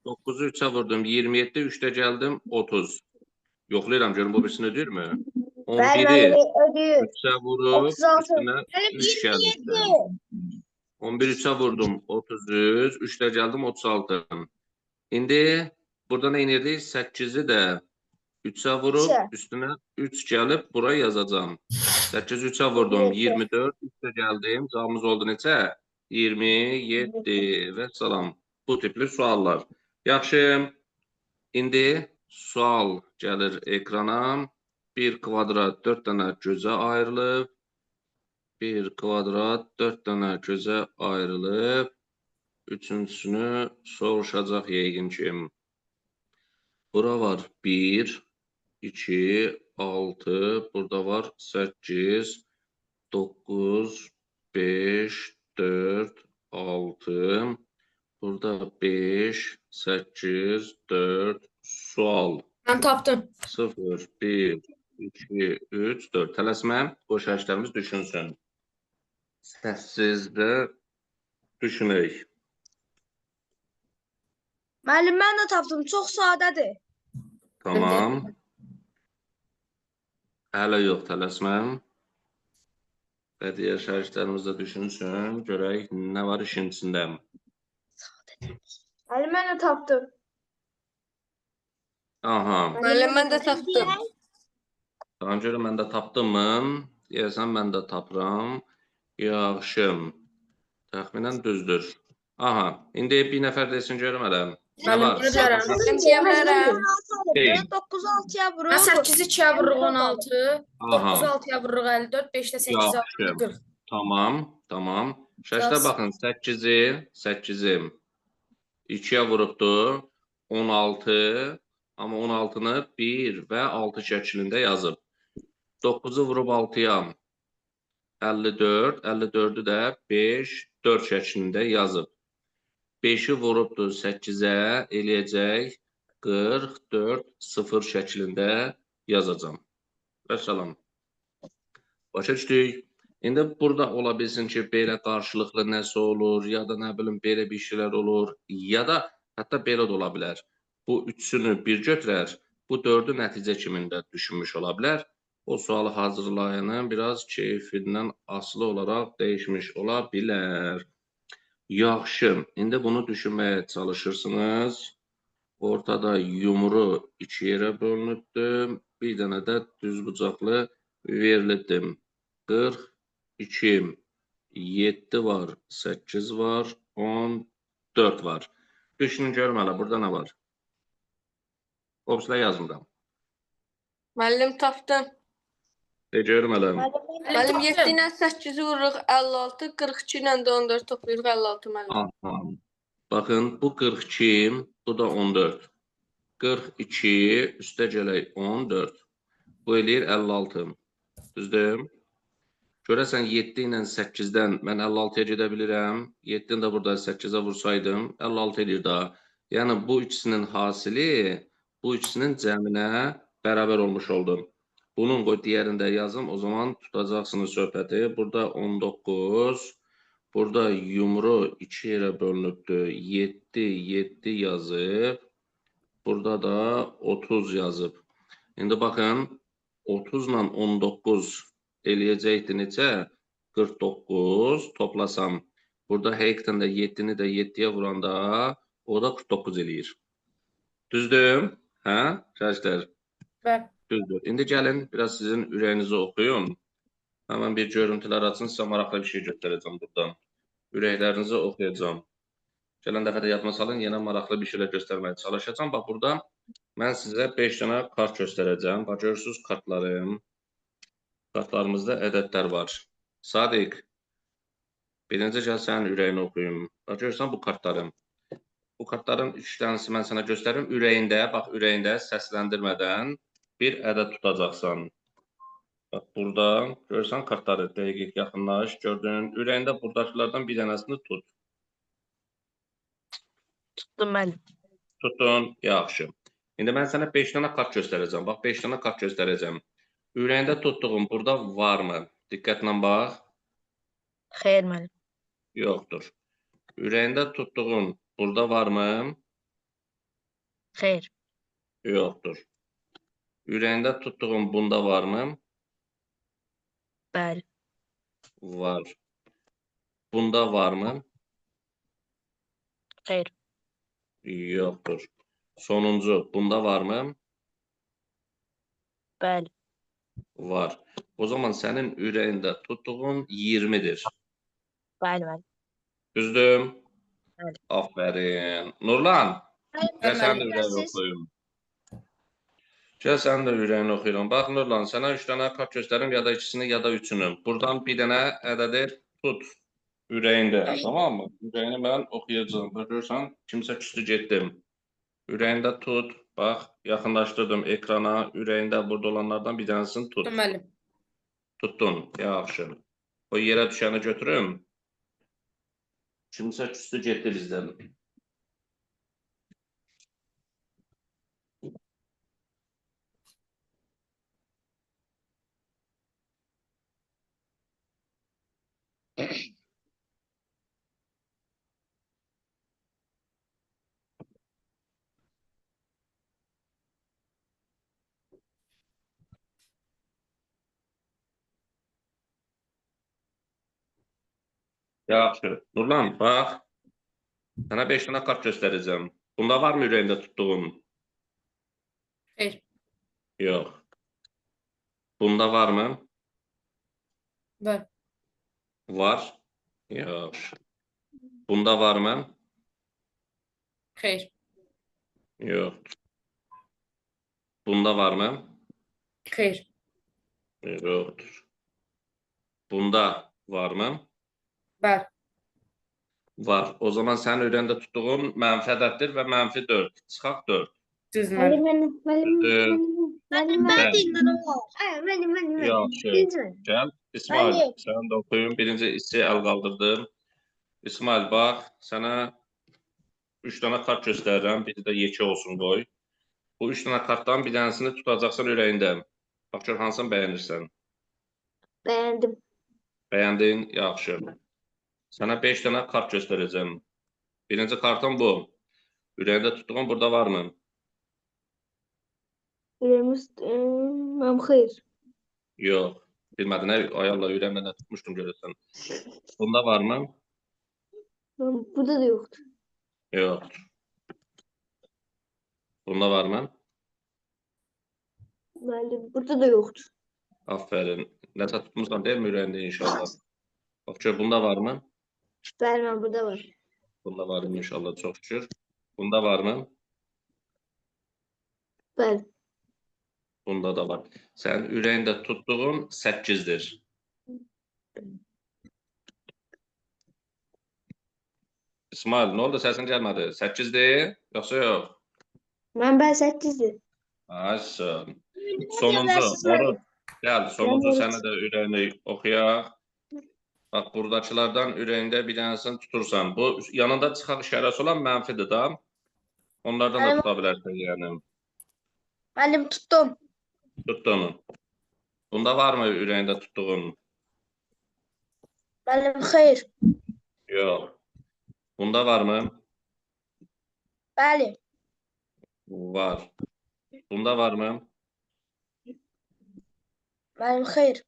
[SPEAKER 1] 9'u 3'ə vurdum 27, 3'də gəldim 30. Yoxlayıram görüm bu birisini ödəyirmi?
[SPEAKER 2] Bəli,
[SPEAKER 1] 11'i
[SPEAKER 2] ödəyir.
[SPEAKER 1] 3'ə vurub
[SPEAKER 2] 36.
[SPEAKER 1] üstünə 3 gəlir. 11 3'e vurdum 33. 3'te geldim 36. İndi burada ne inirdik? 8'i de 3'e vurup
[SPEAKER 2] Üçe.
[SPEAKER 1] üstüne 3 gelip buraya yazacağım. 8 3'e vurdum 24. 3'te geldim. Cevabımız oldu neçə? 27 ve salam. Bu tipli suallar. Yaxşı. İndi sual gəlir ekrana. Bir kvadrat 4 dənə gözə ayrılıb. Bir kvadrat 4 dənə gözə ayrılıb. Üçüncüsünü soruşacaq yəqin ki. Bura var 1, 2, 6, burada var 8, 9, 5, 4, 6, burada 5, 8, 4, sual.
[SPEAKER 3] Ben tapdım.
[SPEAKER 1] 0, 1, 2, 3, 4. Tələsmə, qoş hərflərimiz düşünsün. Səssizdə düşünək.
[SPEAKER 2] Müəllim, mən də tapdım. Çox sadədir.
[SPEAKER 1] Tamam. Hələ yox, tələsmə. Və digər şərhlərimiz də düşünsün. Görək nə var işin içində.
[SPEAKER 2] Müəllim, mən də tapdım.
[SPEAKER 1] Aha.
[SPEAKER 3] Müəllim, mən də tapdım.
[SPEAKER 1] Tamam, görüm mən də tapdım mı? Deyəsən mən də tapıram. Yaxşı. Təxminən düzdür. Aha. İndi bir nəfər desin görüm hələ. Nə
[SPEAKER 3] Müəllim,
[SPEAKER 1] var?
[SPEAKER 3] deyə bilərəm. Mən deyə bilərəm.
[SPEAKER 1] Deyin.
[SPEAKER 2] 9-6-ya
[SPEAKER 3] Mən
[SPEAKER 2] vuruq.
[SPEAKER 3] 8-i 2-yə vururuq 16,
[SPEAKER 1] Aha.
[SPEAKER 3] 9-u 6-ya vururuq 54, 5-də 8-i
[SPEAKER 1] Yaxşı.
[SPEAKER 3] 40.
[SPEAKER 1] Tamam, tamam. Şəşdə
[SPEAKER 3] Biraz.
[SPEAKER 1] baxın, 8'i 2'ye vurubdur. 16, amma 16'nı 1 və 6 şəklində yazıb. 9'u vurub 6'ya 54, 54'ü də 5, 4 şəklində yazıb. 5'i vurubdur 8'ə eləyəcək 44, 0 şəklində yazacam. Və salam. Başa düşdük. İndi burada ola bilsin ki, belə qarşılıqlı nəsə olur, ya da nə bilim belə bir şeylər olur, ya da hətta belə də ola bilər. Bu üçünü bir götürər, bu dördü nəticə kimində düşünmüş ola bilər. O sualı hazırlayanın biraz keyfindən asılı olaraq dəyişmiş ola bilər. Yaxşı, indi bunu düşünməyə çalışırsınız. Ortada yumru 2 yerə bölünübdür. Bir dənə də düzbucaqlı verilibdir. 42, 7 var, 8 var, 14 var. Düşünün görüm hələ, burada nə var? Obsla yazmıram.
[SPEAKER 3] Müəllim, tapdım.
[SPEAKER 1] De görüm hələ.
[SPEAKER 3] Müəllim, 7 ilə 8-i vururuq 56, 42 ilə də 14 toplayırıq 56 müəllim.
[SPEAKER 1] Aha. Bakın bu 42, bu da 14. 42 üstə gələk 14. Bu eləyir 56. Düzdür? Görəsən 7 ilə 8-dən mən 56-ya gedə bilirəm. 7-ni də burada 8-ə vursaydım 56 edir daha. Yəni bu ikisinin hasili bu ikisinin cəminə bərabər olmuş oldu. Bunun qoy digərində yazım. O zaman tutacaqsınız söhbəti. Burada 19. Burada yumru 2 yerə bölünübdür. 7, 7 yazıb. Burada da 30 yazıb. İndi baxın 30 ilə 19 eləyəcəkdir neçə? 49 toplasam. Burada həqiqətən də 7-ni də 7-yə vuranda o da 49 eləyir. Düzdür? Hə? Şərhlər.
[SPEAKER 3] Bəli.
[SPEAKER 1] Düzdür. İndi gəlin biraz sizin ürəyinizi oxuyun. Həmən bir görüntülər açın. Sizə maraqlı bir şey göstərəcəm buradan. Ürəklərinizi oxuyacağım. Gələn dəfə də yadıma salın, yenə maraqlı bir şeylər göstərməyə çalışacağım. Bax, burada mən sizə 5 dənə kart göstərəcəm. Bax, görürsünüz kartlarım. Kartlarımızda ədədlər var. Sadiq, birinci gəl sənin ürəyini oxuyum. Bax, görürsən bu kartlarım. Bu kartların 3 dənəsi mən sənə göstərim. Ürəyində, bax, ürəyində səsləndirmədən bir ədəd tutacaqsan. Bax, burada görürsən kartları dəqiq yaxınlaş, gördün. Ürəyində buradakılardan bir dənəsini tut.
[SPEAKER 2] Tutdum mən.
[SPEAKER 1] Tutdun, yaxşı. İndi mən sənə 5 dənə kart göstərəcəm. Bax, 5 dənə kart göstərəcəm. Ürəyində tutduğum burada varmı? Diqqətlə bax.
[SPEAKER 2] Xeyr müəllim.
[SPEAKER 1] Yoxdur. Ürəyində tutduğun burada varmı?
[SPEAKER 2] Xeyr.
[SPEAKER 1] Yoxdur. Ürəyində tutduğun bunda varmı?
[SPEAKER 2] Bəli.
[SPEAKER 1] Var. Bunda varmı?
[SPEAKER 5] Xeyr.
[SPEAKER 1] Yoxdur. Sonuncu, bunda varmı?
[SPEAKER 5] Bəli.
[SPEAKER 1] Var. O zaman sənin ürəyində tutduğun 20-dir.
[SPEAKER 5] Bəli, bəli.
[SPEAKER 1] Düzdür?
[SPEAKER 5] Bəli.
[SPEAKER 1] Aferin. Nurlan, gəl sən də ürəyini
[SPEAKER 2] Siz-
[SPEAKER 1] oxuyum. Gəl sən də ürəyini oxuyuram. Bax Nurlan, sənə 3 dənə kart göstərim, ya da ikisini, ya da üçünü. Buradan bir dənə ədədi tut ürəyində, tamam mı? Ürəyini mən oxuyacağım. Bax görürsən, kimsə küstü getdim. Ürəyində tut. Bax, yaxınlaşdırdım ekrana. Ürəyində burada olanlardan bir dənəsini tut.
[SPEAKER 3] Tutdum müəllim.
[SPEAKER 1] Tuttun, yaxşı. O yerə düşəni götürüm. Kimsə küstü getdi bizdən. Yaxşı. Nurlan, bax. Sənə 5 dənə kart göstərəcəm. Bunda varmı ürəyində tutduğun?
[SPEAKER 3] Xeyr.
[SPEAKER 1] Yox. Bunda varmı?
[SPEAKER 3] Var.
[SPEAKER 1] Var. Yaxşı. Bunda varmı?
[SPEAKER 3] Xeyr.
[SPEAKER 1] Yox. Bunda varmı?
[SPEAKER 3] Xeyr.
[SPEAKER 1] Yoxdur. Bunda varmı?
[SPEAKER 3] Var.
[SPEAKER 1] Var. O zaman sənin ürəyində tutduğun mənfi ədəddir və mənfi 4. Çıxaq 4.
[SPEAKER 3] Düz
[SPEAKER 2] Müəllim,
[SPEAKER 3] müəllim.
[SPEAKER 2] müəllim. Ay, müəllim.
[SPEAKER 1] Yaxşı.
[SPEAKER 2] Birinci.
[SPEAKER 1] Gəl. İsmail,
[SPEAKER 2] Müəllim.
[SPEAKER 1] sən də oxuyun. Birinci hissi əl qaldırdım. İsmail, bax, sənə 3 dənə kart göstərirəm. Biri də yekə olsun qoy. Bu 3 dənə kartdan bir dənəsini tutacaqsan ürəyində. Bax, gör hansını bəyənirsən.
[SPEAKER 2] Bəyəndim.
[SPEAKER 1] Bəyəndin, yaxşı. Sənə 5 dənə kart göstərəcəm. Birinci kartın bu. Ürəyində tutduğun burada varmı?
[SPEAKER 2] Ürəyimiz, mənim xeyr.
[SPEAKER 1] Yox. Bilmədin, ay Allah, ürəyimdə nə tutmuşdum görürsən. Bunda varmı?
[SPEAKER 2] Burada da yoxdur.
[SPEAKER 1] Yoxdur. Bunda varmı?
[SPEAKER 2] Müəllim, burada da yoxdur.
[SPEAKER 1] Aferin. Nəsə tutmuşsan değil mi ürəyində inşallah? Bax, gör, bunda varmı?
[SPEAKER 2] Bəli, mən burada var.
[SPEAKER 1] Bunda var inşallah, çox şükür. Bunda varmı?
[SPEAKER 2] Bəli.
[SPEAKER 1] Bunda da var. Sənin ürəyində tutduğun 8-dir. İsmail, nə oldu? Səsin gəlmədi. 8-dir, yoxsa yox?
[SPEAKER 2] Mən 8-dir.
[SPEAKER 1] Ayşə. Sonuncu, Oruz. Gəl, sonuncu
[SPEAKER 2] Mən
[SPEAKER 1] sənə də ürəyini oxuyaq. Bax, buradakılardan ürəyində bir dənəsini tutursan. Bu, yanında çıxaq işarəsi olan mənfidir da. Onlardan da tuta bilərsən, yəni.
[SPEAKER 2] Müəllim, tutdum.
[SPEAKER 1] Tutdun. Bunda varmı ürəyində tutduğun?
[SPEAKER 2] Müəllim, xeyr.
[SPEAKER 1] Yox. Bunda varmı?
[SPEAKER 2] Bəli.
[SPEAKER 1] Var. Bunda varmı?
[SPEAKER 2] Müəllim, xeyr.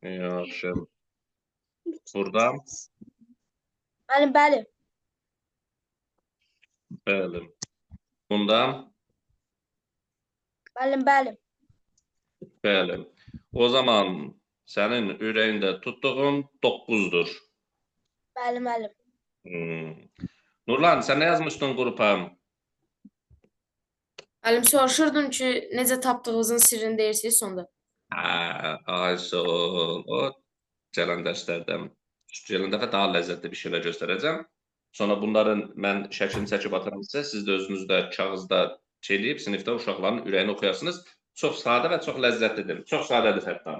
[SPEAKER 1] Yaxşı. Burada?
[SPEAKER 2] Müəllim, bəli.
[SPEAKER 1] Bəli. Bunda?
[SPEAKER 2] Müəllim, bəli.
[SPEAKER 1] Bəli. O zaman sənin ürəyində tutduğun 9-dur.
[SPEAKER 2] Bəli, müəllim.
[SPEAKER 1] Nurlan, sən nə yazmışdın qrupa?
[SPEAKER 3] Müəllim, soruşurdum ki, necə tapdığınızın sirrini deyirsiniz sonda.
[SPEAKER 1] Ay sağ ol. O gələn dərslərdən. Gələn dəfə daha ləzzətli bir şeylər göstərəcəm. Sonra bunların mən şəklini çəkib atıram sizə. Siz də özünüzdə kağızda çeləyib sinifdə uşaqların ürəyini oxuyarsınız. Çox sadə və çox ləzzətlidir. Çox sadədir hətta.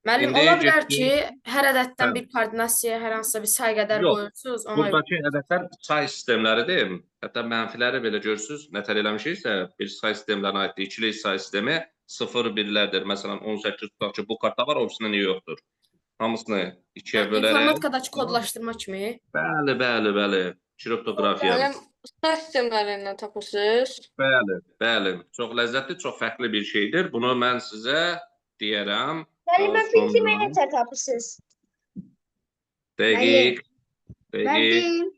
[SPEAKER 3] Müəllim,
[SPEAKER 1] İndi
[SPEAKER 3] ola bilər
[SPEAKER 1] getdik.
[SPEAKER 3] ki, hər ədəddən
[SPEAKER 1] Hə.
[SPEAKER 3] bir koordinasiya, hər hansısa bir say qədər
[SPEAKER 1] Yox,
[SPEAKER 3] qoyursunuz, ona görə.
[SPEAKER 1] Buradakı ədədlər say sistemləridir. Hətta mənfiləri belə görürsüz. Nətər eləmişiksə, bir say sistemlərinə aiddir. İkili say sistemi 0-1-lərdir. Məsələn, 18 tutaq ki, bu kartda var, o birisində niyə yoxdur? Hamısını ikiyə bölərək.
[SPEAKER 3] İnformatikadakı kodlaşdırma kimi.
[SPEAKER 1] Bəli. Kriptoqrafiya.
[SPEAKER 3] Müəllim, say sistemlərindən tapırsınız.
[SPEAKER 1] Bəli. Çox ləzzətli, çox fərqli bir şeydir. Bunu mən sizə deyərəm.
[SPEAKER 2] Müəllim, mən
[SPEAKER 1] Sonra-
[SPEAKER 2] filtrimi necə tapırsınız?
[SPEAKER 1] Dəqiq.
[SPEAKER 2] Ben
[SPEAKER 1] Dəqiq.
[SPEAKER 2] deyim.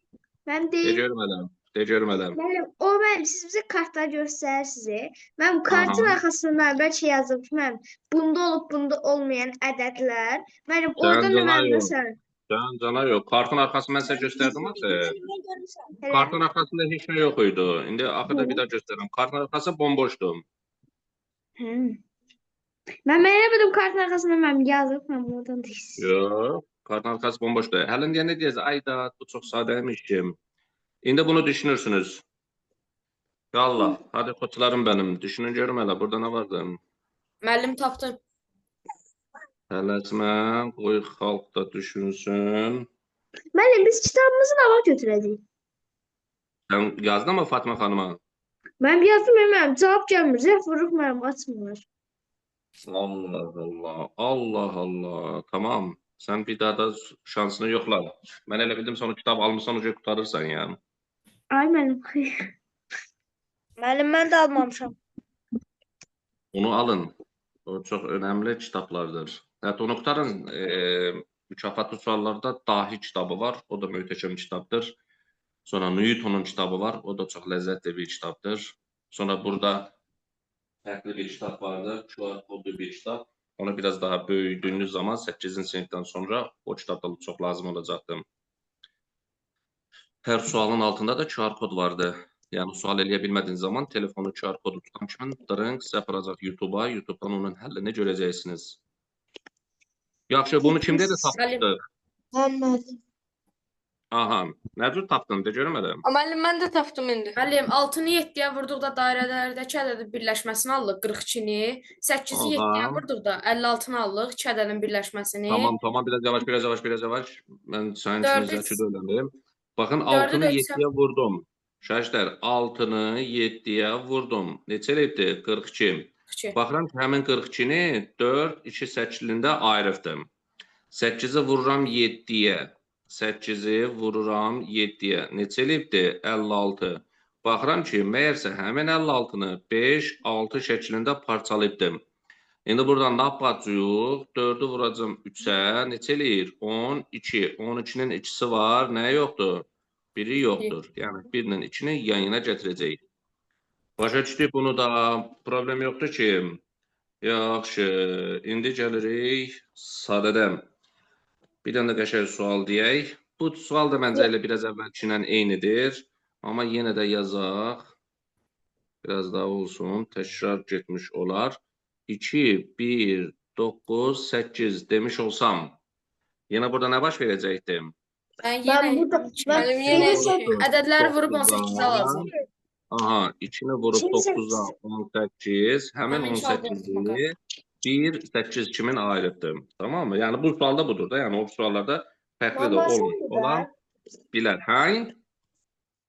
[SPEAKER 2] Ben deyim.
[SPEAKER 1] De görmədəm.
[SPEAKER 2] Müəllim, o mənim siz bizə kartlar göstərir sizi. Mən bu kartın
[SPEAKER 1] Aha.
[SPEAKER 2] arxasından bəlkə yazıb mən bunda olub bunda olmayan ədədlər. Mənim
[SPEAKER 1] Sən
[SPEAKER 2] oradan da
[SPEAKER 1] cana
[SPEAKER 2] mən
[SPEAKER 1] yox.
[SPEAKER 2] məsələn
[SPEAKER 1] Sən cana yox. Kartın arxasını mən sizə göstərdim axı. Kartın arxasında heç nə yox idi. İndi axırda bir daha göstərirəm. Kartın arxası bomboşdur.
[SPEAKER 2] Mən eləmədim kartın arxasından mən yazıb mən buradan deyirəm.
[SPEAKER 1] Yox. Kartın arxası bomboşdur. Həlin deyə nə deyəcək? Ay da, bu çox sadəymiş ki. İndi bunu düşünürsünüz. Yallah. Hadi koçlarım benim. Düşünün görüm hələ. Burada nə vardı?
[SPEAKER 3] Müəllim tapdım.
[SPEAKER 1] Tələsmə. Qoy xalq da düşünsün.
[SPEAKER 2] Müəllim biz kitabımızı da vaxt götürəcəyik.
[SPEAKER 1] Sən yazdın mı Fatma xanıma?
[SPEAKER 2] Mən yazdım mənim cavab gəlmir. Zəf vuruq mənim açmır.
[SPEAKER 1] Allah Allah. Allah Allah. Tamam. Sen bir daha da şansını yoxla. Mən elə bildim sonra kitab almışsan uca qutarırsan ya.
[SPEAKER 2] Ay mənim.
[SPEAKER 5] Müəllim, mən də almamışam.
[SPEAKER 1] Onu alın. O çox önəmli kitablardır. Hətta onu qutarın. Mükafatlı suallarda Dahi kitabı var. O da möhtəşəm kitabdır. Sonra Newton'un kitabı var. O da çox ləzzətli bir kitabdır. Sonra burada fərqli bir kitab vardı. QR kodlu bir kitab. Onu biraz daha böyüdüyünüz zaman 8-ci sinifdən sonra o kitabda çox lazım olacaqdı. Hər sualın altında da QR kod vardı. Yəni sual eləyə bilmədiyiniz zaman telefonu QR kodu tutan kimi dırınq sizə aparacaq YouTube-a. YouTube-dan onun həllini görəcəksiniz. Yaxşı, bunu kim dedi tapdı?
[SPEAKER 5] Məmməd.
[SPEAKER 1] Aha, nə cür tapdın? De görüm elə.
[SPEAKER 3] Müəllim mən də tapdım indi.
[SPEAKER 6] Müəllim 6-nı 7-yə vurduqda dairələrdəki ədədin birləşməsini alırıq 42-ni, 8-i 7-yə
[SPEAKER 1] Aha.
[SPEAKER 6] vurduqda 56-nı alırıq 2 ədədin birləşməsini.
[SPEAKER 1] Tamam, biraz yavaş. Mən sənin üçün
[SPEAKER 6] Dördü-
[SPEAKER 1] zəki öyrəndim. Baxın,
[SPEAKER 6] Dördü
[SPEAKER 1] 6-nı
[SPEAKER 6] də
[SPEAKER 1] 7-yə vurdum. Şaşlar, 6-nı 7-yə vurdum. Neçə eləyibdir? 42.
[SPEAKER 6] 42.
[SPEAKER 1] Baxıram ki, həmin 42-ni 4, 2 şəklində ayırıbdım. 8-i vururam 7-yə. 8-i vururam 7-yə. Neçə eləyibdir? 56. Baxıram ki, məyərsə həmin 56-nı 5, 6 şəklində parçalayıbdım. İndi buradan nə yapacağıq? 4-ü vuracam 3-ə. Neçə eləyir? 12. 12-nin ikisi var. Nə yoxdur? Biri yoxdur. Yəni 1-lə 2-ni yan yana gətirəcəyik. Başa düşdük bunu da. Problem yoxdur ki. Yaxşı. İndi gəlirik sadədən. Bir dənə qəşəng sual deyək. Bu sual da məncə elə biraz əvvəlki ilə eynidir. Amma yenə də yazaq. Biraz daha olsun. Təkrar getmiş olar. 2, 1, 9, 8 demiş olsam. Yenə burada nə baş verəcəkdim?
[SPEAKER 6] Yəni
[SPEAKER 2] Ben
[SPEAKER 6] yenə
[SPEAKER 2] burada
[SPEAKER 3] Müəllim yenə
[SPEAKER 6] ədədləri vurub 18-ə alacağıq.
[SPEAKER 1] Aha, 2-ni vurub
[SPEAKER 2] Şimdi
[SPEAKER 1] 9-a 18. Həmin
[SPEAKER 6] Həmin sualda
[SPEAKER 1] 18-i 1, 8 kimin ayırıbdım. Tamam mı? Yəni bu sualda budur da. Yəni o suallarda fərqli də olan bilər. Hə?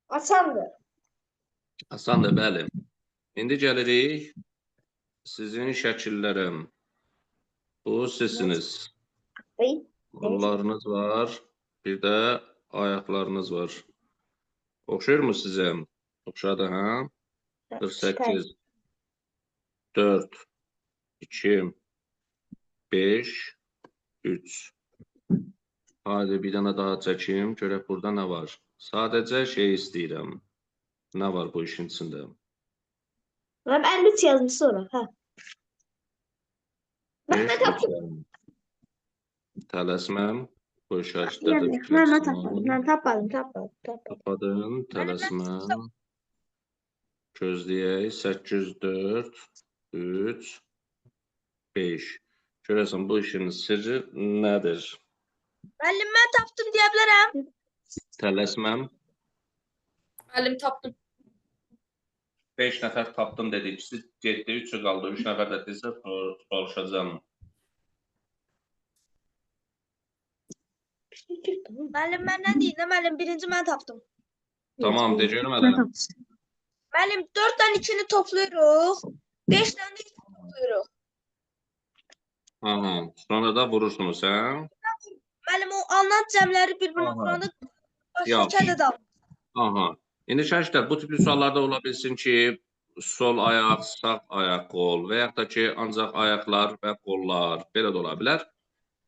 [SPEAKER 2] Asandır.
[SPEAKER 1] Asandır, bəli. İndi gəlirik sizin şəkillərim. Bu sizsiniz.
[SPEAKER 2] Bey.
[SPEAKER 1] Qollarınız var. Bir də ayaqlarınız var. Oxşayır mı sizə? Oxşadı, hə? 48, 4, 2, 5, 3. Hadi bir dənə daha çəkim. Görək burada nə var? Sadəcə şey istəyirəm. Nə var bu işin içində?
[SPEAKER 2] Ben 53 yazmış sonra. Ha. Ben de tapdım.
[SPEAKER 1] Tələsməm. Bu işarətlərdə
[SPEAKER 2] Yani, ben tapmadım. Ben tapmadım.
[SPEAKER 1] Tapadın, tələsməm. Gözləyək. 8, 4, 3, 5. Görəsən bu işin sirri nədir?
[SPEAKER 5] Müəllim, mən tapdım deyə bilərəm.
[SPEAKER 1] Tələsməm.
[SPEAKER 6] Müəllim tapdım.
[SPEAKER 1] 5 nəfər tapdım dedik. Siz 7, 3 qaldı. 3 nəfər də desə soruşacağım.
[SPEAKER 5] Müəllim, məndən deyil də, müəllim, birinci mən tapdım.
[SPEAKER 1] Tamam, de görüm hələ.
[SPEAKER 5] Müəllim, 4-dən 2-ni toplayırıq, 5-dən də 2-ni toplayırıq.
[SPEAKER 1] Aha, sonra da vurursunuz, hə?
[SPEAKER 5] Müəllim, o alınan cəmləri bir-birinə
[SPEAKER 1] Aha.
[SPEAKER 5] vuranda
[SPEAKER 1] Yaxşı.
[SPEAKER 5] başqa ədəd alır.
[SPEAKER 1] Aha. İndi şərtlər, bu tipli suallarda ola bilsin ki, sol ayaq, sağ ayaq, qol və yaxud da ki, ancaq ayaqlar və qollar belə də ola bilər.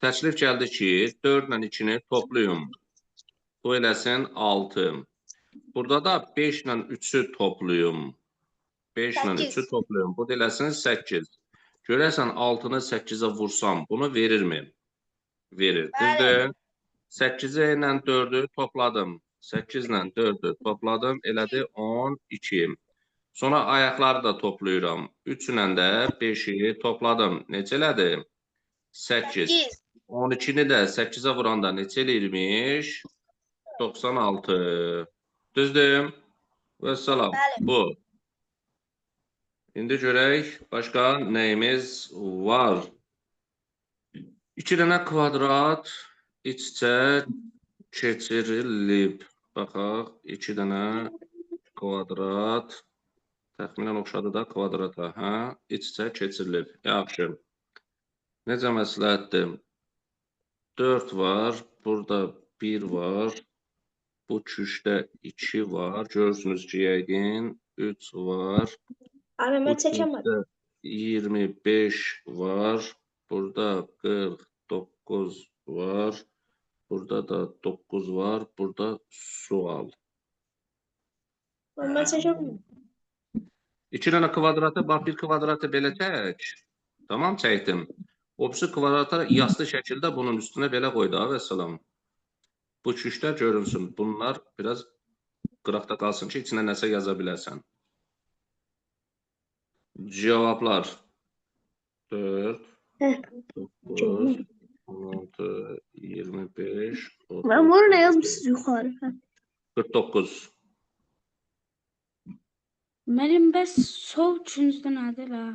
[SPEAKER 1] Təklif gəldi ki, 4 ilə 2-ni toplayım. Bu eləsin 6. Burada da 5 ilə 3-ü toplayım. 5 ilə 3-ü
[SPEAKER 2] Səkkiz.
[SPEAKER 1] toplayım. Bu da eləsin 8. Görərsən 6-nı 8-ə vursam bunu verirmi? Verir. Düzdür? 8 ilə 4-ü topladım. 8 ilə 4-ü topladım. Elədi 12. Sonra ayaqları da toplayıram. 3 ilə də 5-i topladım. Neçə elədi? 8.
[SPEAKER 2] 8.
[SPEAKER 1] 12-ni də 8-ə vuranda neçə eləyirmiş? 96. Düzdür? Və salam.
[SPEAKER 5] Bəli.
[SPEAKER 1] Bu. İndi görək, başqa nəyimiz var? 2 dənə kvadrat iç-içə keçirilib. Baxaq, 2 dənə kvadrat təxminən oxşadı da kvadrata. Hə? İç-içə keçirilib. Yaxşı. Necə məsləhətdir? 4 var, burada 1 var, bu küşdə 2 var, görürsünüz ki, yəqin 3 var,
[SPEAKER 2] Abi
[SPEAKER 1] bu
[SPEAKER 2] mən çəkəmədim.
[SPEAKER 1] küşdə 25 var, burada 49 var, burada da 9 var, burada sual.
[SPEAKER 2] Mən çəkəmədim.
[SPEAKER 1] 2 dənə kvadratı, bax bir kvadratı belə çək, tamam çəkdim. O birisi kvadratı yastı şəkildə bunun üstünə belə qoydu, vəssalam. Bu küşlər görünsün. Bunlar biraz qıraqda qalsın ki, içinə nəsə yaza bilərsən. Cavablar 4, 9, 16, 25, 30,
[SPEAKER 2] Mən bunu nə yazmışsınız yuxarı?
[SPEAKER 1] 49.
[SPEAKER 4] Müəllim, bəs sol üçüncüdə nədir la?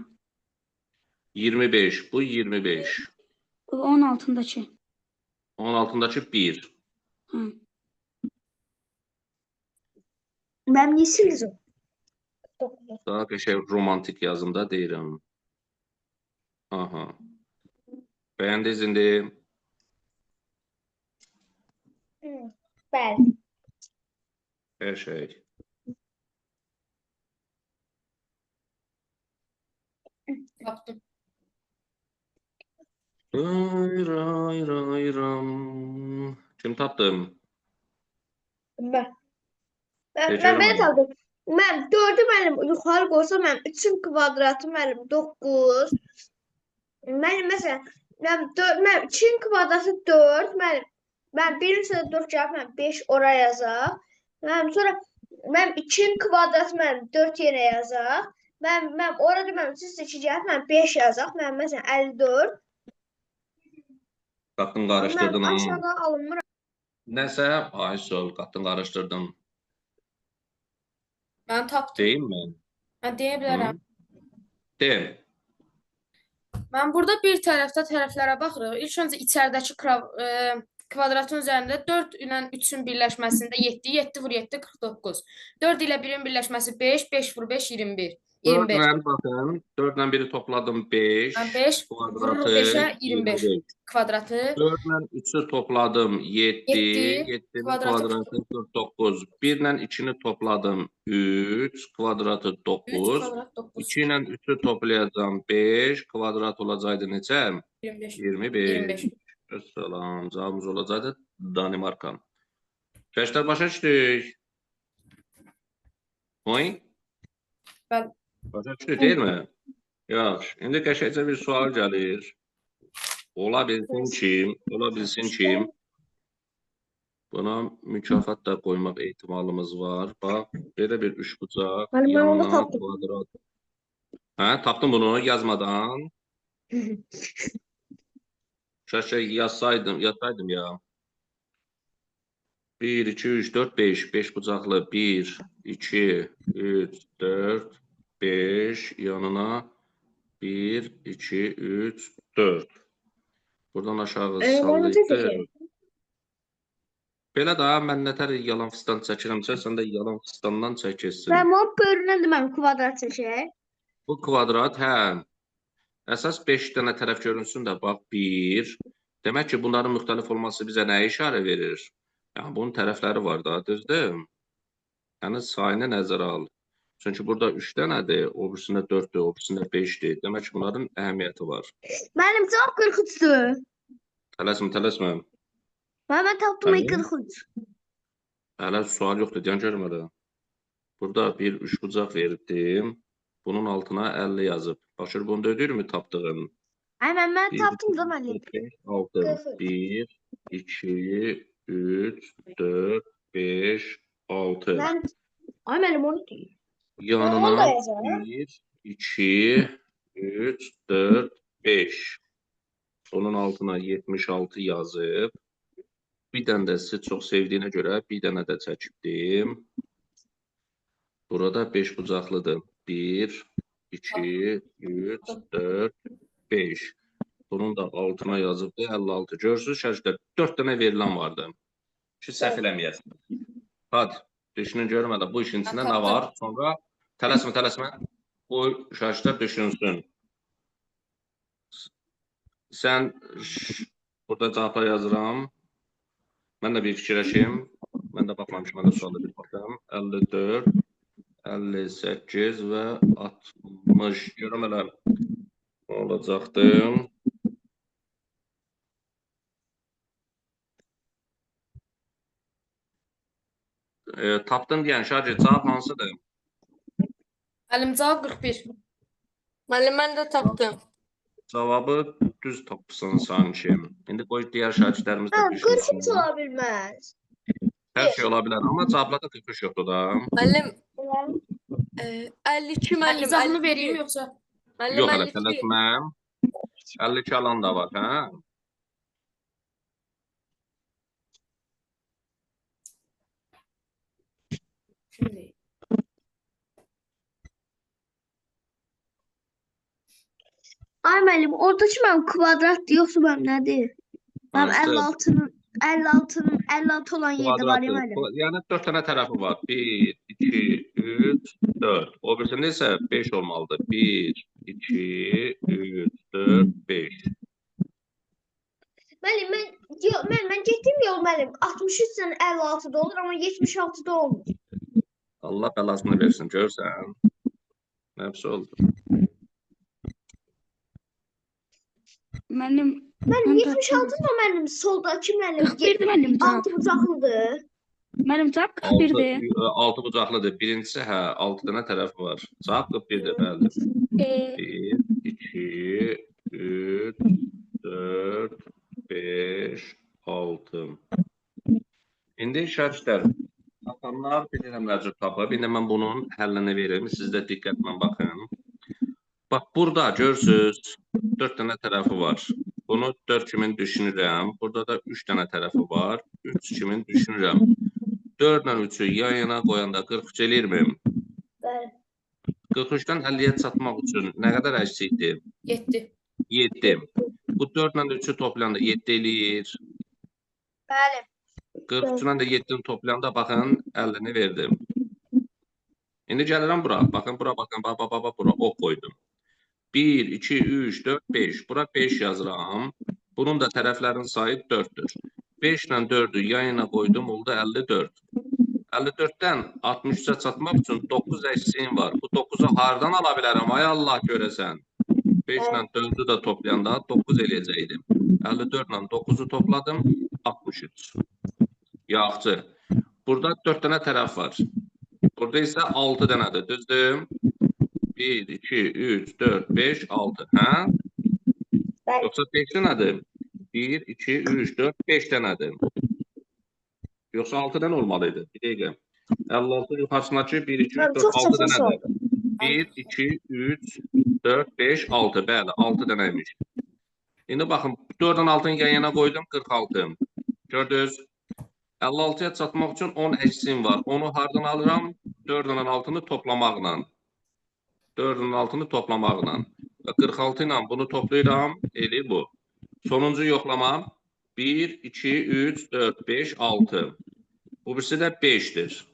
[SPEAKER 1] 25. Bu 25.
[SPEAKER 4] O 16-dakı.
[SPEAKER 1] Onun altındakı 1.
[SPEAKER 4] Hı.
[SPEAKER 2] Mən nesiniz o?
[SPEAKER 1] Daha qəşəng romantik yazımda deyirəm. Aha. Bəyəndiniz indi?
[SPEAKER 2] Bəli.
[SPEAKER 1] Hər şey.
[SPEAKER 6] Tapdım.
[SPEAKER 1] Ram. Kim tapdım?
[SPEAKER 2] Mən
[SPEAKER 1] Təcrübə
[SPEAKER 2] belə
[SPEAKER 1] mənim.
[SPEAKER 2] tapdım. Mən 4-ü mənim yuxarı qoysam, mən 3-ün kvadratı mənim 9. Mənim məsələn, mən 2-nin kvadratı 4, mən birinci sırada 4 gəlib, mən 5 ora yazaq. Sonra mən 2-nin kvadratı mən 4 yerə yazaq. Mən orada mən 2 gəlib, mən 5 yazaq. Mən məsələn 54.
[SPEAKER 1] Qatın
[SPEAKER 2] Mən
[SPEAKER 1] qarışdırdın.
[SPEAKER 2] aşağıda alınmıram.
[SPEAKER 1] Nəsə, ay sol, qatın qarışdırdın.
[SPEAKER 6] Mən tapdım.
[SPEAKER 1] Deyim mi?
[SPEAKER 6] Mən deyə bilərəm.
[SPEAKER 1] De.
[SPEAKER 6] Mən burada bir tərəfdə tərəflərə baxırıq. İlk öncə içəridəki kvadratın üzərində 4 ilə 3-ün birləşməsində 7, 7 vur 7, 49. 4 ilə 1-in birləşməsi 5, 5 vur 5, 21.
[SPEAKER 1] 4
[SPEAKER 6] 25.
[SPEAKER 1] ilə baxın, 4 ilə 1-i topladım 5.
[SPEAKER 6] Mən 5 vururuq 5-ə 25 kvadratı.
[SPEAKER 1] 4 ilə 3-ü topladım 7. 7-nin kvadratı 49. 1 ilə 2-ni topladım 3. Kvadratı
[SPEAKER 6] 3
[SPEAKER 1] 9.
[SPEAKER 6] kvadrat 9.
[SPEAKER 1] 2 ilə 3-ü toplayacağım 5. Kvadrat olacaqdı neçə?
[SPEAKER 6] 25.
[SPEAKER 1] 25.
[SPEAKER 6] 25.
[SPEAKER 1] Salam. Cavabımız olacaqdı Danimarka. Gənclər başa düşdük. Oy?
[SPEAKER 6] Bəli.
[SPEAKER 1] Başa düşdük, deyil mi? Yaxşı. İndi qəşəngcə bir sual gəlir. Ola bilsin ki, buna mükafat da qoymaq ehtimalımız var. Bax, belə bir üçbucaq,
[SPEAKER 2] Mən onu
[SPEAKER 1] yanına
[SPEAKER 2] tapdım.
[SPEAKER 1] kvadrat. Hə, tapdın bunu yazmadan. Şəşə yazsaydım ya. 1, 2, 3, 4, 5. 5 bucaqlı 1, 2, 3, 4, 5 yanına 1, 2, 3, 4. Buradan aşağı
[SPEAKER 2] Onu
[SPEAKER 1] sallayıb.
[SPEAKER 2] çəkəcəm.
[SPEAKER 1] Belə daha mən nətər yalan fistan çəkirəmsə, sən də yalan fistandan çəkirsən.
[SPEAKER 2] Mən o bölünəndə mən kvadrat çəkək.
[SPEAKER 1] Bu kvadrat, hə. Əsas 5 dənə tərəf görünsün də, bax 1. Demək ki, bunların müxtəlif olması bizə nəyə işarə verir? Yəni, bunun tərəfləri var da, düzdür? Yəni, sayını nəzərə al. Çünki burada 3 dənədir, o birisində 4-dür, o birisində 5-dir. Demək ki, bunların əhəmiyyəti var.
[SPEAKER 2] Mənim cavab 43-dür.
[SPEAKER 1] Tələsmə.
[SPEAKER 2] Ben taptım
[SPEAKER 1] Tamam.
[SPEAKER 2] 43.
[SPEAKER 1] Hələ sual yoxdur, deyən görmədim. Burada bir üçbucaq verdim. Bunun altına 50 yazıb. Başır bunu ödürmü tapdığın?
[SPEAKER 2] Aynen ben
[SPEAKER 1] Bir,
[SPEAKER 2] taptım da müəllim.
[SPEAKER 1] 6,
[SPEAKER 2] Kırk.
[SPEAKER 1] 1, 2, 3, 4, 5, 6.
[SPEAKER 2] Ben... Ay müəllim onu değil.
[SPEAKER 1] Yanına
[SPEAKER 2] Onu da yazalım.
[SPEAKER 1] 1, 2, 3, 4, 5. Onun altına 76 yazıb. Bir dənə də sizi çox sevdiyinə görə bir dənə də çəkibdim. Burada 5 bucaqlıdır. 1, 2, 3, 4, 5. Bunun da altına yazıbdı 56. Görürsünüz şərhdə 4 dənə verilən vardı. Ki səhv eləməyəsiniz. Hadi, düşünün görmədə bu işin içində nə var? Sonra tələsmə. Bu şərhdə düşünsün. Sən burada cavablar yazıram. Mən də bir fikirləşim. Mən də baxmamışım, mən də sualda bir baxdım. 54, 58 və 60. Görəm elə olacaqdır. Tapdım deyən Şagir, cavab hansıdır?
[SPEAKER 6] Müəllim, cavab 41.
[SPEAKER 3] Müəllim, mən də tapdım.
[SPEAKER 1] Cavabı düz tapırsan sanki. İndi qoy digər şagirdlərimiz də
[SPEAKER 2] 43
[SPEAKER 1] düşünsün.
[SPEAKER 2] olabilmez.
[SPEAKER 1] Hər şey ola bilər, amma cavablarda 43 yoxdur da.
[SPEAKER 3] Müəllim, 52 müəllim.
[SPEAKER 6] İzahını
[SPEAKER 3] 52.
[SPEAKER 6] vereyim yoxsa?
[SPEAKER 3] Müəllim,
[SPEAKER 1] Yox, hələ
[SPEAKER 3] 52.
[SPEAKER 1] tələsməm. 52 alan da var, hə?
[SPEAKER 6] Şimdi.
[SPEAKER 2] Ay müəllim, oradakı mənim kvadratdır, yoxsa mənim nədir? Mənim
[SPEAKER 1] Hansı?
[SPEAKER 2] 56 olan yerdə var ya müəllim.
[SPEAKER 1] Yəni 4 dənə tərəfi var. 1, 2, 3, 4. O birisində isə 5 olmalıdır. 1, 2, 3, 4, 5.
[SPEAKER 2] Müəllim, mən getdim yol müəllim. 63-dən 56-da olur, amma 76-da olmur.
[SPEAKER 1] Allah bəlasını versin, görsən. Nəfsi oldu.
[SPEAKER 4] Müəllim,
[SPEAKER 2] Müəllim 76-da müəllim soldakı müəllim
[SPEAKER 4] 41 müəllim cavab.
[SPEAKER 2] 6 bucaqlıdır.
[SPEAKER 4] Müəllim cavab 41-dir.
[SPEAKER 1] 6 bucaqlıdır. Birincisi, hə, 6 dənə tərəfi var. Cavab 41-dir, bəli. 1, 2, 3, 4, 5, 6. İndi şərhlər. Atanlar bilirəm məcbur tapıb. İndi mən bunun həllini verim. Siz də diqqətlə baxın. Bax, burada görürsünüz 4 dənə tərəfi var. Bunu 4 kimi düşünürəm. Burada da 3 dənə tərəfi var. 3 kimi düşünürəm. 4 ilə 3-ü yan yana qoyanda 43 eləyirmi?
[SPEAKER 2] Bəli.
[SPEAKER 1] 43-dən 50-yə çatmaq üçün nə qədər əksikdir?
[SPEAKER 6] 7.
[SPEAKER 1] 7. Bu 4 ilə 3-ü toplayanda 7 eləyir.
[SPEAKER 2] Bəli.
[SPEAKER 1] 43-lə də 7-ni toplayanda baxın 50-ni verdim. İndi gəlirəm bura. Baxın bura baxın. Bura o qoydum. 1, 2, 3, 4, 5. Bura 5 yazıram. Bunun da tərəflərin sayı 4-dür. 5 ilə 4-ü yan yana qoydum, oldu 54. 54-dən 63-ə çatmaq üçün 9 əksiyin var. Bu 9-u hardan ala bilərəm? Ay Allah görəsən. 5 ilə 4-ü də toplayanda 9 eləyəcəkdim. 54 ilə 9-u topladım, 63. Yaxşı. Burada 4 dənə tərəf var. Burada isə 6 dənədir, düzdür? 1, 2, 3, 4, 5, 6. Hə?
[SPEAKER 2] Bəli.
[SPEAKER 1] Yoxsa 5 dənədir? 1, 2, 3, 4, 5 dənədir. Yoxsa 6 dənə olmalıydı. Bir dəqiqə. 56 yuxarısındakı 1, 2, 3, 4, 6 dənədir. 1, 2, 3, 4, 5, 6. Bəli, 6 dənəymiş. İndi baxın, 4 ilə 6-nı yan yana qoydum, 46. Gördünüz? 56-ya çatmaq üçün 10 əksim var. Onu hardan alıram? 4 ilə 6-nı toplamaqla. 4 ilə 6-nı toplamaqla. 46 ilə bunu toplayıram, eli bu. Sonuncu yoxlama 1, 2, 3, 4, 5, 6. Bu birisi də 5-dir.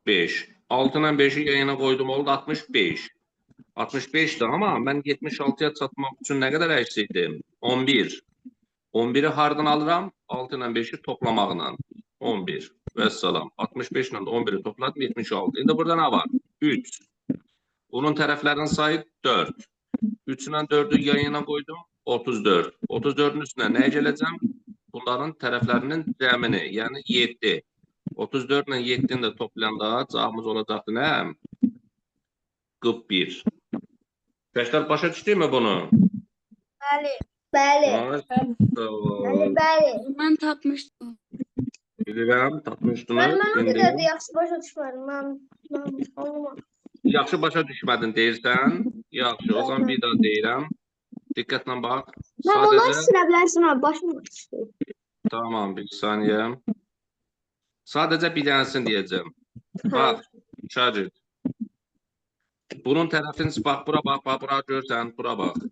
[SPEAKER 1] 5. 6 ilə 5-i yan yana qoydum, oldu 65. 65'dir amma mən 76-ya çatmaq üçün nə qədər əksikdir? 11. 11'i hardan alıram? 6 ilə 5'i toplamaqla. 11. Vəssalam. 65 ilə 11'i topladım, 76. İndi burada nə var? 3. Bunun tərəflərinin sayı 4. 3 ilə 4'ü yan yana qoydum, 34. 34-ün üstünə nə gələcəm? Bunların tərəflərinin cəmini, yəni 7. 34 ilə 7-ni də toplayanda cavabımız olacaqdır nə? 41. Gənclər başa düşdükmü bunu?
[SPEAKER 5] Bəli.
[SPEAKER 2] Bəli.
[SPEAKER 1] Maşallah.
[SPEAKER 2] Bəli.
[SPEAKER 4] Mən tapmışdım.
[SPEAKER 1] Bilirəm, tapmışdınız.
[SPEAKER 2] Mən bir
[SPEAKER 1] İndi
[SPEAKER 2] də yaxşı başa düşmədim. Mən anlamadım.
[SPEAKER 1] yaxşı başa düşmədin deyirsən? Yaxşı, o zaman bir daha deyirəm. Diqqətlə bax.
[SPEAKER 2] Mən onları
[SPEAKER 1] Sadəcə,
[SPEAKER 2] silə bilərsin abi. Başım düşdü.
[SPEAKER 1] tamam, bir saniyə. Sadəcə bir dənəsini deyəcəm. Bax, şagird. Bunun tərəfini bax, bura bax, bax, bura görsən, bura bax.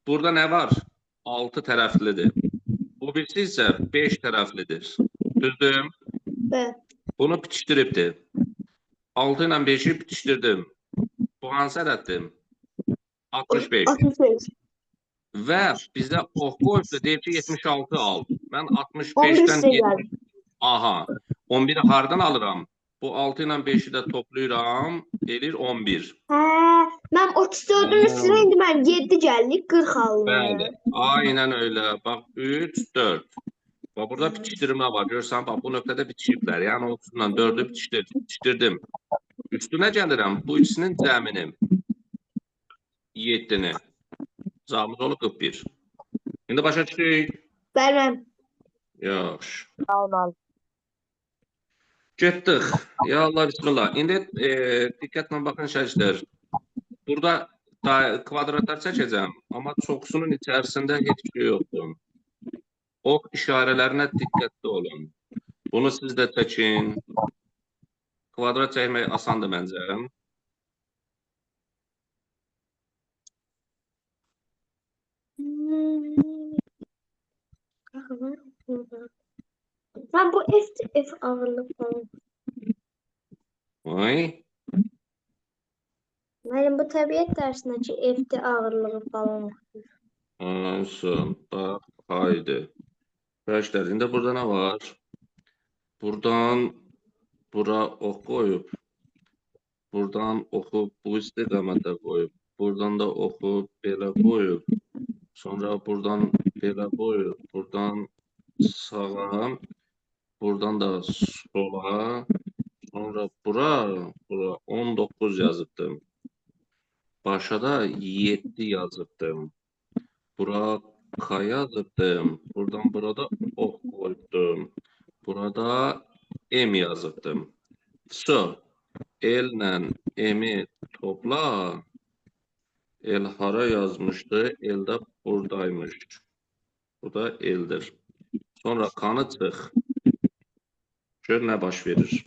[SPEAKER 1] Burada nə var? 6 tərəflidir. Bu birisi isə 5 tərəflidir. Düzdür?
[SPEAKER 2] Bəli.
[SPEAKER 1] Bunu bitişdiribdir. 6 ilə 5-i bitişdirdim. Bu hansı ədəddir? 65.
[SPEAKER 2] 65.
[SPEAKER 1] Və bizdə ox qoyubdur, deyib ki, 76 al. Mən
[SPEAKER 2] 11
[SPEAKER 1] 65-dən
[SPEAKER 2] sizə gəldi.
[SPEAKER 1] aha, 11-i hardan alıram? Bu 6 ilə 5-i də toplayıram, elir 11.
[SPEAKER 2] Hə, mən 34-ün üstünə indi mən 7 gəldik, 40 aldım.
[SPEAKER 1] Bəli, aynen öyle. Bax, 3, 4. Bax, burada bitişdirmə var. Görürsən, bax, bu nöqtədə bitişiblər. Yəni, 30-dan 4-ü bitişdirdim. Üstünə gəlirəm, bu ikisinin cəmini. 7-ni. Cavabımız olur 41. İndi başa düşdük.
[SPEAKER 2] Bəli.
[SPEAKER 1] Yaxşı.
[SPEAKER 5] Sağ ol.
[SPEAKER 1] Getdik. Ya Allah, bismillah. İndi diqqətlə baxın şəkillər. Burada kvadratlar çəkəcəm, amma çoxsunun içərisində heç şey yoxdur. Ox işarələrinə diqqətli olun. Bunu siz də çəkin. Kvadrat çəkmək asandır məncə.
[SPEAKER 2] Ben bu F ağırlık falan.
[SPEAKER 1] Vay.
[SPEAKER 2] Benim bu tabiat dersindeki F'de ağırlığı falan.
[SPEAKER 1] Ansın. Bax, haydi. Arkadaşlar, indi burada nə var? Buradan bura ox qoyub. Buradan oxu bu istiqamətə qoyub. Buradan da oxu belə qoyub. Sonra buradan belə qoyub. Buradan sağa. Buradan da sola. Sonra bura 19 yazıbdım. Başa da 7 yazıbdım. Bura K yazıbdım. Buradan burada ox qoydum. Burada M yazıbdım. So, L ilə M'i topla. L hara yazmışdı? L də buradaymış. Bu da L'dir. Sonra K'nı çıx. Gör nə baş verir.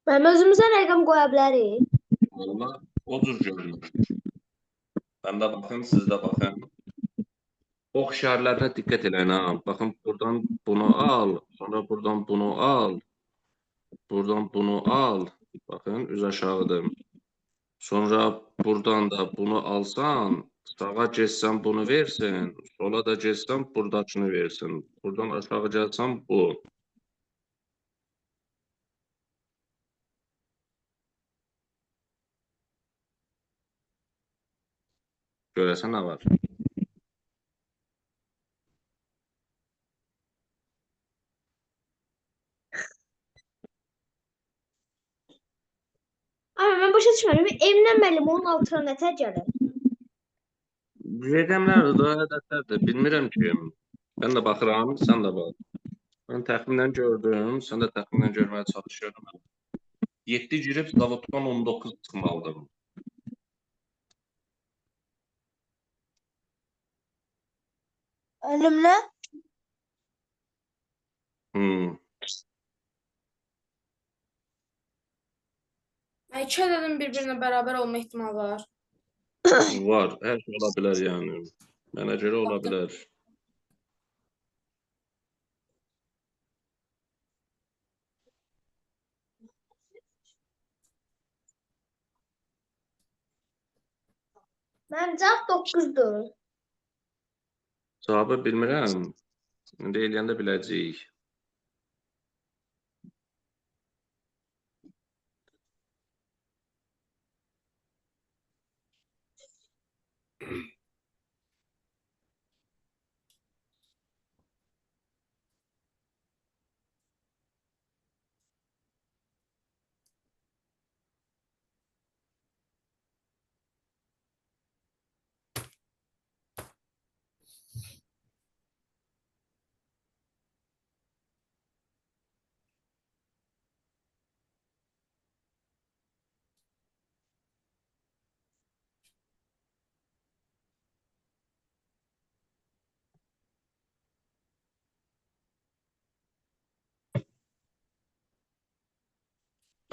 [SPEAKER 2] Ben özümüze rəqəm qoya bilərik.
[SPEAKER 1] Valla o cür görünür. Mən də baxın, siz də baxın. Ox işarələrinə diqqət eləyin ha. Baxın, buradan bunu al. Sonra buradan bunu al. Buradan bunu al. Baxın, üz aşağıdır. Sonra buradan da bunu alsan, sağa geçsən bunu versin. Sola da geçsən buradakını versin. Buradan aşağı gəlsən bu. Görəsən nə var?
[SPEAKER 2] Ama ben başa düşmədim. M'dən müəllim onun altına nətər gəlir?
[SPEAKER 1] Rəqəmlər də ədədlərdir. Bilmirəm ki. Mən də baxıram, sən də bax. Mən təxminən gördüm, sən də təxminən görməyə çalışıyorum. 7 girib Zavoddan 19 çıxmalıdır.
[SPEAKER 5] Ölümlə?
[SPEAKER 6] İki ədədin bir-birinə bərabər olma ehtimalı var.
[SPEAKER 1] Var, hər şey ola bilər yəni. Mənə görə ola bilər.
[SPEAKER 2] Mənim cavab 9'dur.
[SPEAKER 1] Cavabı bilmirəm. İndi eləyəndə biləcəyik.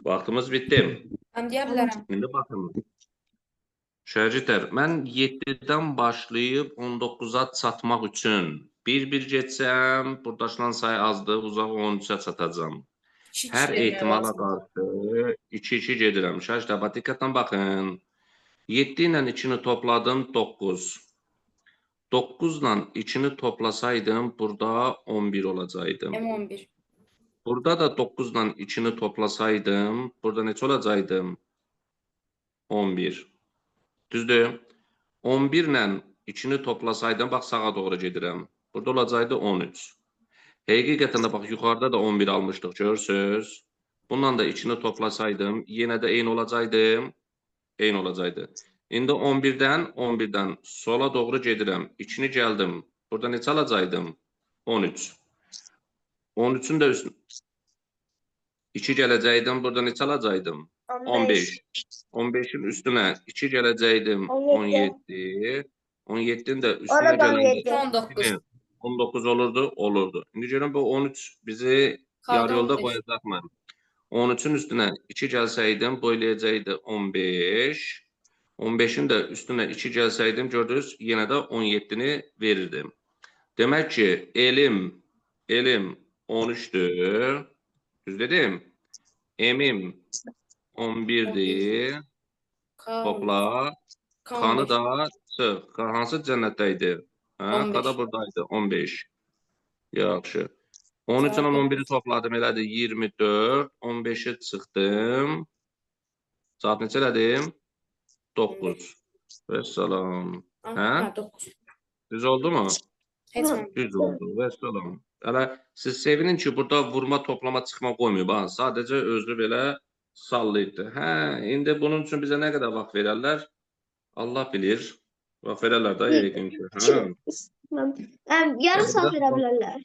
[SPEAKER 1] Vaxtımız bitdi.
[SPEAKER 6] Mən deyə bilərəm.
[SPEAKER 1] İndi baxın. Şagirdlər, mən 7-dən başlayıb 19-a çatmaq üçün bir getsəm, buradakılan sayı azdır, uzaq 13-ə çatacam. Hər ehtimala qarşı 2-2 gedirəm. Şagirdlər, bax, diqqətlə baxın. 7 ilə 2-ni topladım, 9. 9 ilə 2-ni toplasaydım, burada 11 olacaqdım.
[SPEAKER 6] M11.
[SPEAKER 1] Burada da 9 ilə 2-ni toplasaydım, burada neçə olacaqdım? 11. Düzdür? 11 ilə 2-ni toplasaydım, bax, sağa doğru gedirəm. Burada olacaqdı 13. Həqiqətən də, bax, yuxarıda da 11 almışdıq, görürsünüz. Bununla da 2-ni toplasaydım, yenə də eyni olacaqdı. Eyni olacaqdı. İndi 11-dən sola doğru gedirəm. 2-ni gəldim. Burada neçə alacaqdım? 13. 13-ün də üstünə 2 gələcəkdim. Burada neçə alacaqdım? 15. 15-in üstünə 2 gələcəkdim. 17. 17-nin də üstünə
[SPEAKER 2] Oradan
[SPEAKER 1] gələcəkdim.
[SPEAKER 6] 19.
[SPEAKER 1] 19 olurdu, olurdu. İndi görün, bu 13 bizi yarı yolda qoyacaq mən. 13-ün üstünə 2 gəlsəydim, bu eləyəcəkdi 15. 15-in də üstünə 2 gəlsəydim, gördünüz, yenə də 17-ni verirdim. Demək ki, elim 13-dür. Düz dedim. Emim 11-dir. Topla. Kanı da çıx. Hansı cənnətdə idi? Kada buradaydı. 15. Yaxşı. 13 ilə 11-i topladım, elədir 24. 15-i çıxdım. Saat neçə elədim? 9. Vəssalam. Hə?
[SPEAKER 6] 9.
[SPEAKER 1] Düz oldu mu?
[SPEAKER 6] Heç mən.
[SPEAKER 1] Düz oldu. Vəssalam. Hələ siz sevinin ki, burada vurma, toplama, çıxma qoymayıb. Sadəcə özü belə sallayıbdır. Hə, indi bunun üçün bizə nə qədər vaxt verərlər? Allah bilir. Vaxt verərlər də yəqin ki.
[SPEAKER 2] Yarım saat verə bilərlər.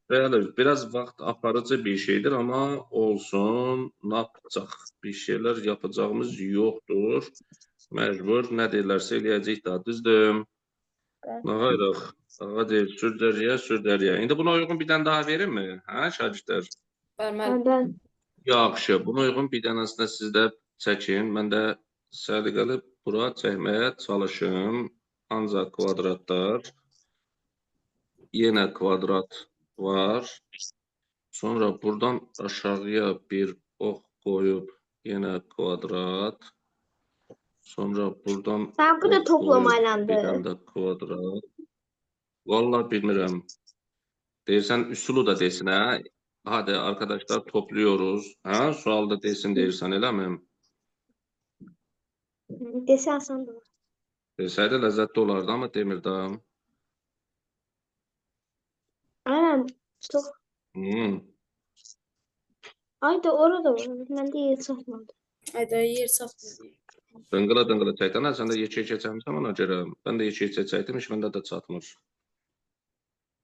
[SPEAKER 1] Bəli, biraz vaxt aparıcı bir şeydir, amma olsun, nə yapacaq? Bir şeylər yapacağımız yoxdur. Məcbur, nə deyirlərsə eləyəcək daha, düzdür. Nə qayraq? Ağa deyir, sür dəriyə. İndi buna uyğun bir dənə daha verir mi? Hə, şagirdlər?
[SPEAKER 6] Bəli.
[SPEAKER 1] Yaxşı, buna uyğun bir dənəsində siz də çəkin. Mən də səliqəli bura çəkməyə çalışım. Ancaq kvadratlar. Yenə kvadrat var. Sonra buradan aşağıya bir ox qoyub yenə kvadrat. Sonra buradan
[SPEAKER 2] Sən bu da toplamaylandı.
[SPEAKER 1] bir dənə də kvadrat. Vallahi bilmirəm. Deyirsən üsulu da desin, hə? Hadi arkadaşlar topluyoruz. Hə? Sualda desin deyirsən, eləmi?
[SPEAKER 2] Desən sən də.
[SPEAKER 1] Desəydə ləzzətli olardı, amma demir də.
[SPEAKER 2] Aynen. Çok. Ay da orada var. Ben de yer satmadım.
[SPEAKER 6] Hayda, yer satmıyor.
[SPEAKER 1] Dıngıla çəkdən, sən də yeçək çəkəmsən ona görə. Mən də yeçək çəkdim, iş məndə də çatmır.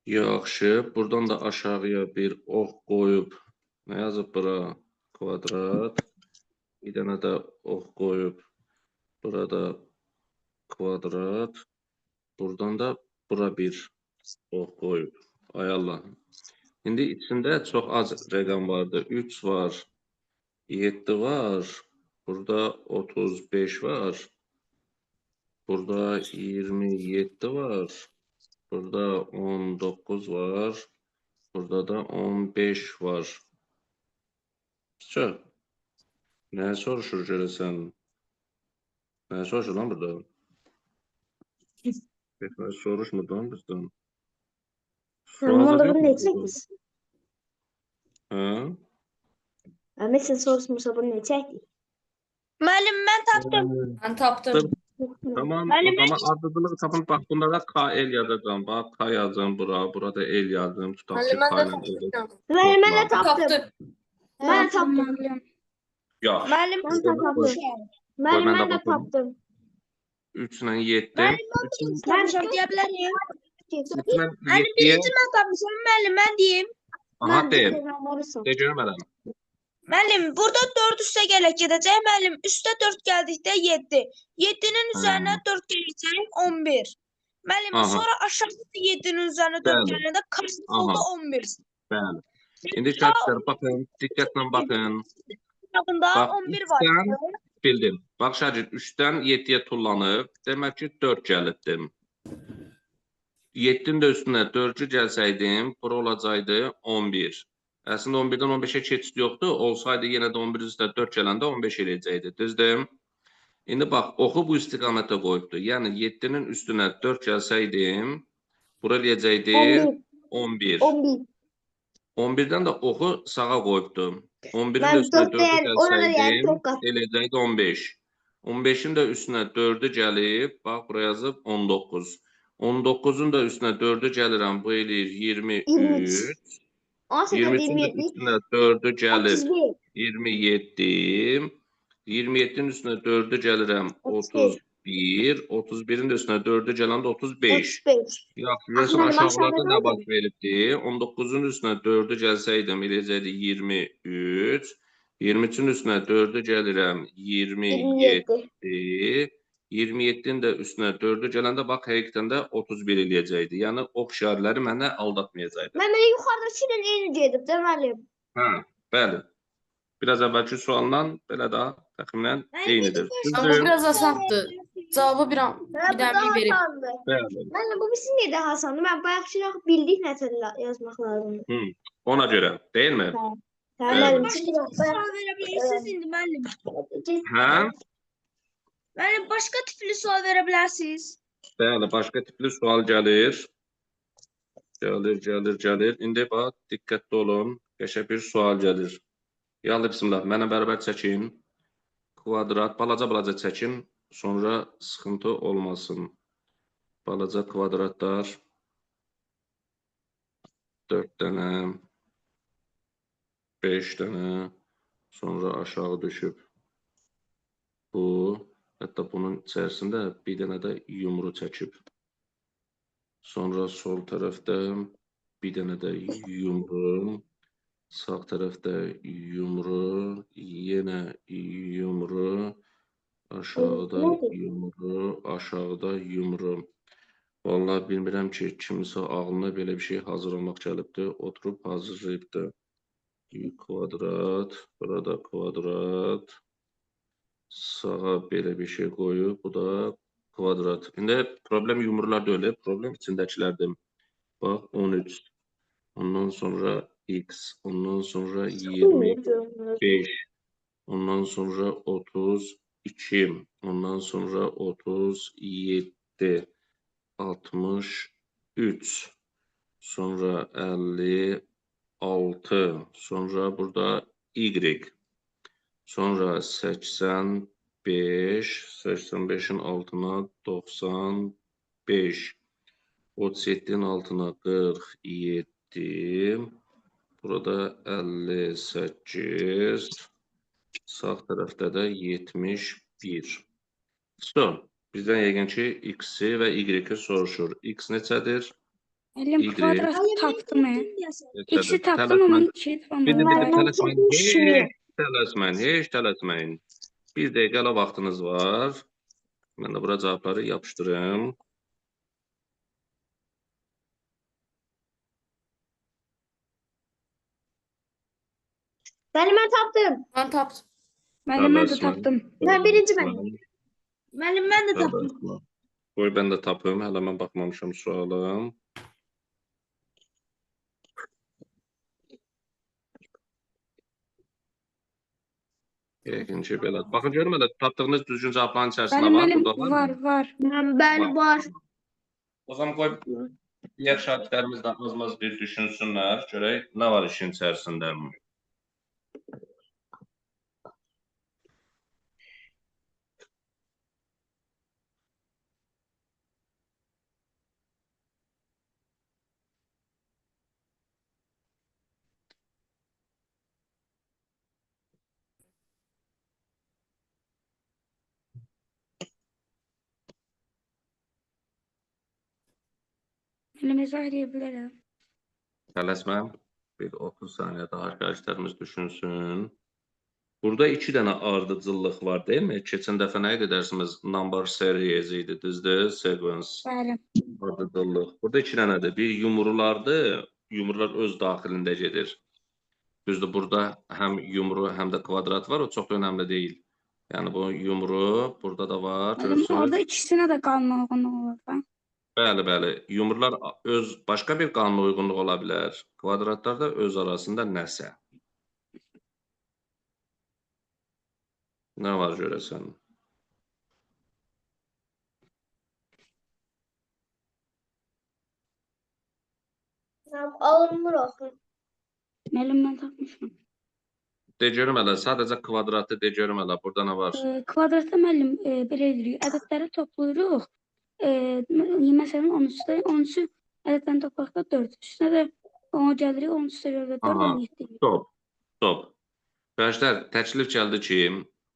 [SPEAKER 1] Yaxşı, buradan da aşağıya bir ox qoyub, nə yazıb bura? Kvadrat. Bir dənə də ox qoyub, burada kvadrat. Buradan da bura bir ox qoyub. Ay Allah. İndi içində çox az rəqəm vardı. 3 var, 7 var, burada 35 var, burada 27 var. Burada 19 var. Burada da 15 var. Çıx. Nə soruşur görəsən? Nə soruşur lan burada? Nə soruşmurdan bizdən?
[SPEAKER 2] Onda bunu ne çekmiş?
[SPEAKER 1] Hə?
[SPEAKER 2] Mesela soruşmuşsa bunu ne çekti?
[SPEAKER 5] Müəllim, mən tapdım.
[SPEAKER 6] Ben tapdım.
[SPEAKER 1] Tamam, o zaman adlılığı tapın. Bax, bunlara KL yazacağım. Bax, K yazacağım bura. Burada L yazdım. Tutaq ki,
[SPEAKER 6] Ben
[SPEAKER 1] K
[SPEAKER 6] de
[SPEAKER 1] ilə
[SPEAKER 6] tapdım.
[SPEAKER 2] Ben de taptım.
[SPEAKER 6] Tapdım.
[SPEAKER 2] Ben taptım.
[SPEAKER 1] Yox.
[SPEAKER 5] Müəllim,
[SPEAKER 2] Ben de taptım. Ben de taptım.
[SPEAKER 1] 3 ilə 7.
[SPEAKER 5] Ben tapmışam deyə bilərəm.
[SPEAKER 1] 3 ilə
[SPEAKER 5] Müəllim,
[SPEAKER 1] 7.
[SPEAKER 5] birinci mən tapmışam. Müəllim, mən deyim.
[SPEAKER 1] Aha, de.
[SPEAKER 2] de.
[SPEAKER 1] De görmələm.
[SPEAKER 5] Müəllim, burada 4 üstə gələk gedəcək. Müəllim, üstə 4 gəldikdə 7. 7-nin üzərinə 4 gələcək 11. Müəllim,
[SPEAKER 1] Aha.
[SPEAKER 5] sonra aşağıda 7-nin üzərinə 4
[SPEAKER 1] Bəli.
[SPEAKER 5] gələndə kaç oldu 11.
[SPEAKER 1] Bəli. İndi şərtlər baxın, diqqətlə baxın.
[SPEAKER 5] cavabında
[SPEAKER 1] Bax,
[SPEAKER 5] 11 var.
[SPEAKER 1] üstdən bildim. Bax, Şagir, 3-dən 7-yə tullanıb. Demək ki, 4 gəlibdim. 7-nin də üstünə 4-cü gəlsəydim, bura olacaqdı 11. Əslində 11-dən 15-ə keçid yoxdur. Olsaydı yenə də 11 üstə 4 gələndə 15 eləyəcəkdi. Düzdür? İndi bax, oxu bu istiqamətə qoyubdur. Yəni 7-nin üstünə 4 gəlsəydim, bura eləyəcəkdi 11.
[SPEAKER 2] 11.
[SPEAKER 1] 11-dən də oxu sağa qoyubdur. 11-in də
[SPEAKER 2] Ben
[SPEAKER 1] üstünə
[SPEAKER 2] 4
[SPEAKER 1] 4-ü
[SPEAKER 2] değer ona da yani
[SPEAKER 1] gəlsəydim,
[SPEAKER 2] çok kat.
[SPEAKER 1] eləyəcəkdi 15. 15-in də üstünə 4-ü gəlib, bax, buraya yazıb 19. 19-un da üstünə 4-ü gəlirəm, bu eləyir 23.
[SPEAKER 2] 23. 18,
[SPEAKER 1] 23-ün də
[SPEAKER 2] 27,
[SPEAKER 1] üstünə 4-ü gəlir
[SPEAKER 2] 31,
[SPEAKER 1] 27. 27-nin üstünə 4-ü gəlirəm 31. 31-in də üstünə 4-ü gələndə 35.
[SPEAKER 2] 35.
[SPEAKER 1] Yaxşı, görürsən
[SPEAKER 2] Mənim
[SPEAKER 1] aşağılarda
[SPEAKER 2] aşağıda
[SPEAKER 1] nə
[SPEAKER 2] oldu.
[SPEAKER 1] baş veribdi? 19-un üstünə 4-ü gəlsəydim, eləyəcəkdi 23. 23-ün üstünə 4-ü gəlirəm 27.
[SPEAKER 2] 27.
[SPEAKER 1] 27-nin də üstünə 4-ü gələndə bax, həqiqətən də 31 eləyəcəkdi. Yəni, ox işarələri mənə aldatmayacaqdı.
[SPEAKER 2] Ben böyle yukarıdaki ile aynı dedim demelim.
[SPEAKER 1] Hə, bəli. Biraz əvvəlki sualdan belə də təxminən eynidir.
[SPEAKER 6] Amma
[SPEAKER 1] Düzdür?
[SPEAKER 6] biraz asandır. Cavabı bir
[SPEAKER 2] Bu
[SPEAKER 6] dənə
[SPEAKER 2] daha
[SPEAKER 6] verib.
[SPEAKER 2] asandı.
[SPEAKER 1] Bəli.
[SPEAKER 2] Ben bu bizim niye daha asandı? Ben bayakçılar bildik nəticə yazmaq lazımdır.
[SPEAKER 1] Ona görə, deyilmi?
[SPEAKER 2] Tamam.
[SPEAKER 5] Sual verə bilirsiniz indi müəllim.
[SPEAKER 1] Hə?
[SPEAKER 5] Müəllim, başqa tipli sual verə bilərsiniz.
[SPEAKER 1] Bəli, başqa tipli sual gəlir. Gəlir. İndi bax, diqqətli olun. Qəşəng bir sual gəlir. Yalnız bismillah, mənə bərabər çəkin. Kvadrat, balaca çəkin. Sonra sıxıntı olmasın. Balaca kvadratlar. 4 dənə. 5 dənə. Sonra aşağı düşüb. Bu. Hətta bunun içərisində bir dənə də yumru çəkib. Sonra sol tərəfdə bir dənə də yumru. Sağ tərəfdə yumru. Yenə yumru. Aşağıda yumru. Aşağıda yumru. Vallahi bilmirəm ki, kimsə ağlına belə bir şey hazırlamaq gəlibdir. Oturub hazırlayıbdır. Kvadrat. Burada kvadrat. Sağa belə bir şey qoyub. Bu da kvadrat. İndi problem yumrular deyil, problem içindəkilərdir. Bax, 13. Ondan sonra x. Ondan sonra 25. Ondan sonra 32. Ondan sonra 37. 63. Sonra 56. Sonra burada y. Sonra 85. 85'in altına 95. 37'nin altına 47. Burada 58. Sağ tərəfdə də 71. Son. Bizdən yəqin ki, x-i və y-i soruşur. X neçədir?
[SPEAKER 4] Müəllim, kvadrat tapdım mən. X-i tapdım,
[SPEAKER 1] Tələsmən.
[SPEAKER 4] amma 2
[SPEAKER 1] Bir
[SPEAKER 4] tapamadım.
[SPEAKER 1] heç tələsməyin. Bir dəqiqələ vaxtınız var. Mən də bura cavabları yapışdırım.
[SPEAKER 2] Ben tapdım.
[SPEAKER 6] Mən tapdım.
[SPEAKER 4] Müəllim, mən də tapdım.
[SPEAKER 2] Ben birinci ben.
[SPEAKER 5] Müəllim, mən də tapdım.
[SPEAKER 1] Qoy, mən də tapım. Hələ mən baxmamışam suala. Yəqin ki, belə. Baxın, görüm hələ tapdığınız düzgün cavabların içərisində var.
[SPEAKER 4] Müəllim,
[SPEAKER 1] Burada
[SPEAKER 4] var, var.
[SPEAKER 2] Ben var.
[SPEAKER 1] O zaman qoy, digər şagirdlərimiz də az-maz bir düşünsünlər. Görək, nə var işin içərisində.
[SPEAKER 4] Müəllim, izah edə bilərəm.
[SPEAKER 1] Tələsməm. Bir 30 saniyə daha arkadaşlarımız düşünsün. Burada 2 dənə ardıcıllıq var, değil mi? Keçən dəfə nə idi dərsimiz? Number series idi, düzdür? Sequence.
[SPEAKER 4] Bəli.
[SPEAKER 1] Ardıcıllıq. Burada 2 dənədir. Bir yumrulardır. Yumrular öz daxilində gedir. Düzdür, burada həm yumru, həm də kvadrat var. O çox da önəmli deyil. Yəni bu yumru burada da var.
[SPEAKER 4] Müəllim, orada
[SPEAKER 1] Görürsünüz.
[SPEAKER 4] ikisinə də qanuna uyğunluq olur da.
[SPEAKER 1] Bəli, bəli. Yumrular öz başqa bir qanuna uyğunluq ola bilər. Kvadratlar da öz arasında nəsə. Nə var görəsən?
[SPEAKER 2] Alınmır axı.
[SPEAKER 4] Müəllim, mən tapmışam.
[SPEAKER 1] De görüm hələ, sadəcə kvadratı de görüm hələ. Burada nə var?
[SPEAKER 4] Kvadratda müəllim belə edirik. Ədədləri toplayırıq. Məsələn 13-ü ədədlərini toplarsa 4. Üstünə də ona gəlirik. 13-ə görə 4,
[SPEAKER 1] Aha.
[SPEAKER 4] 17.
[SPEAKER 1] Stop. Stop. Bəşlər, təklif gəldi ki,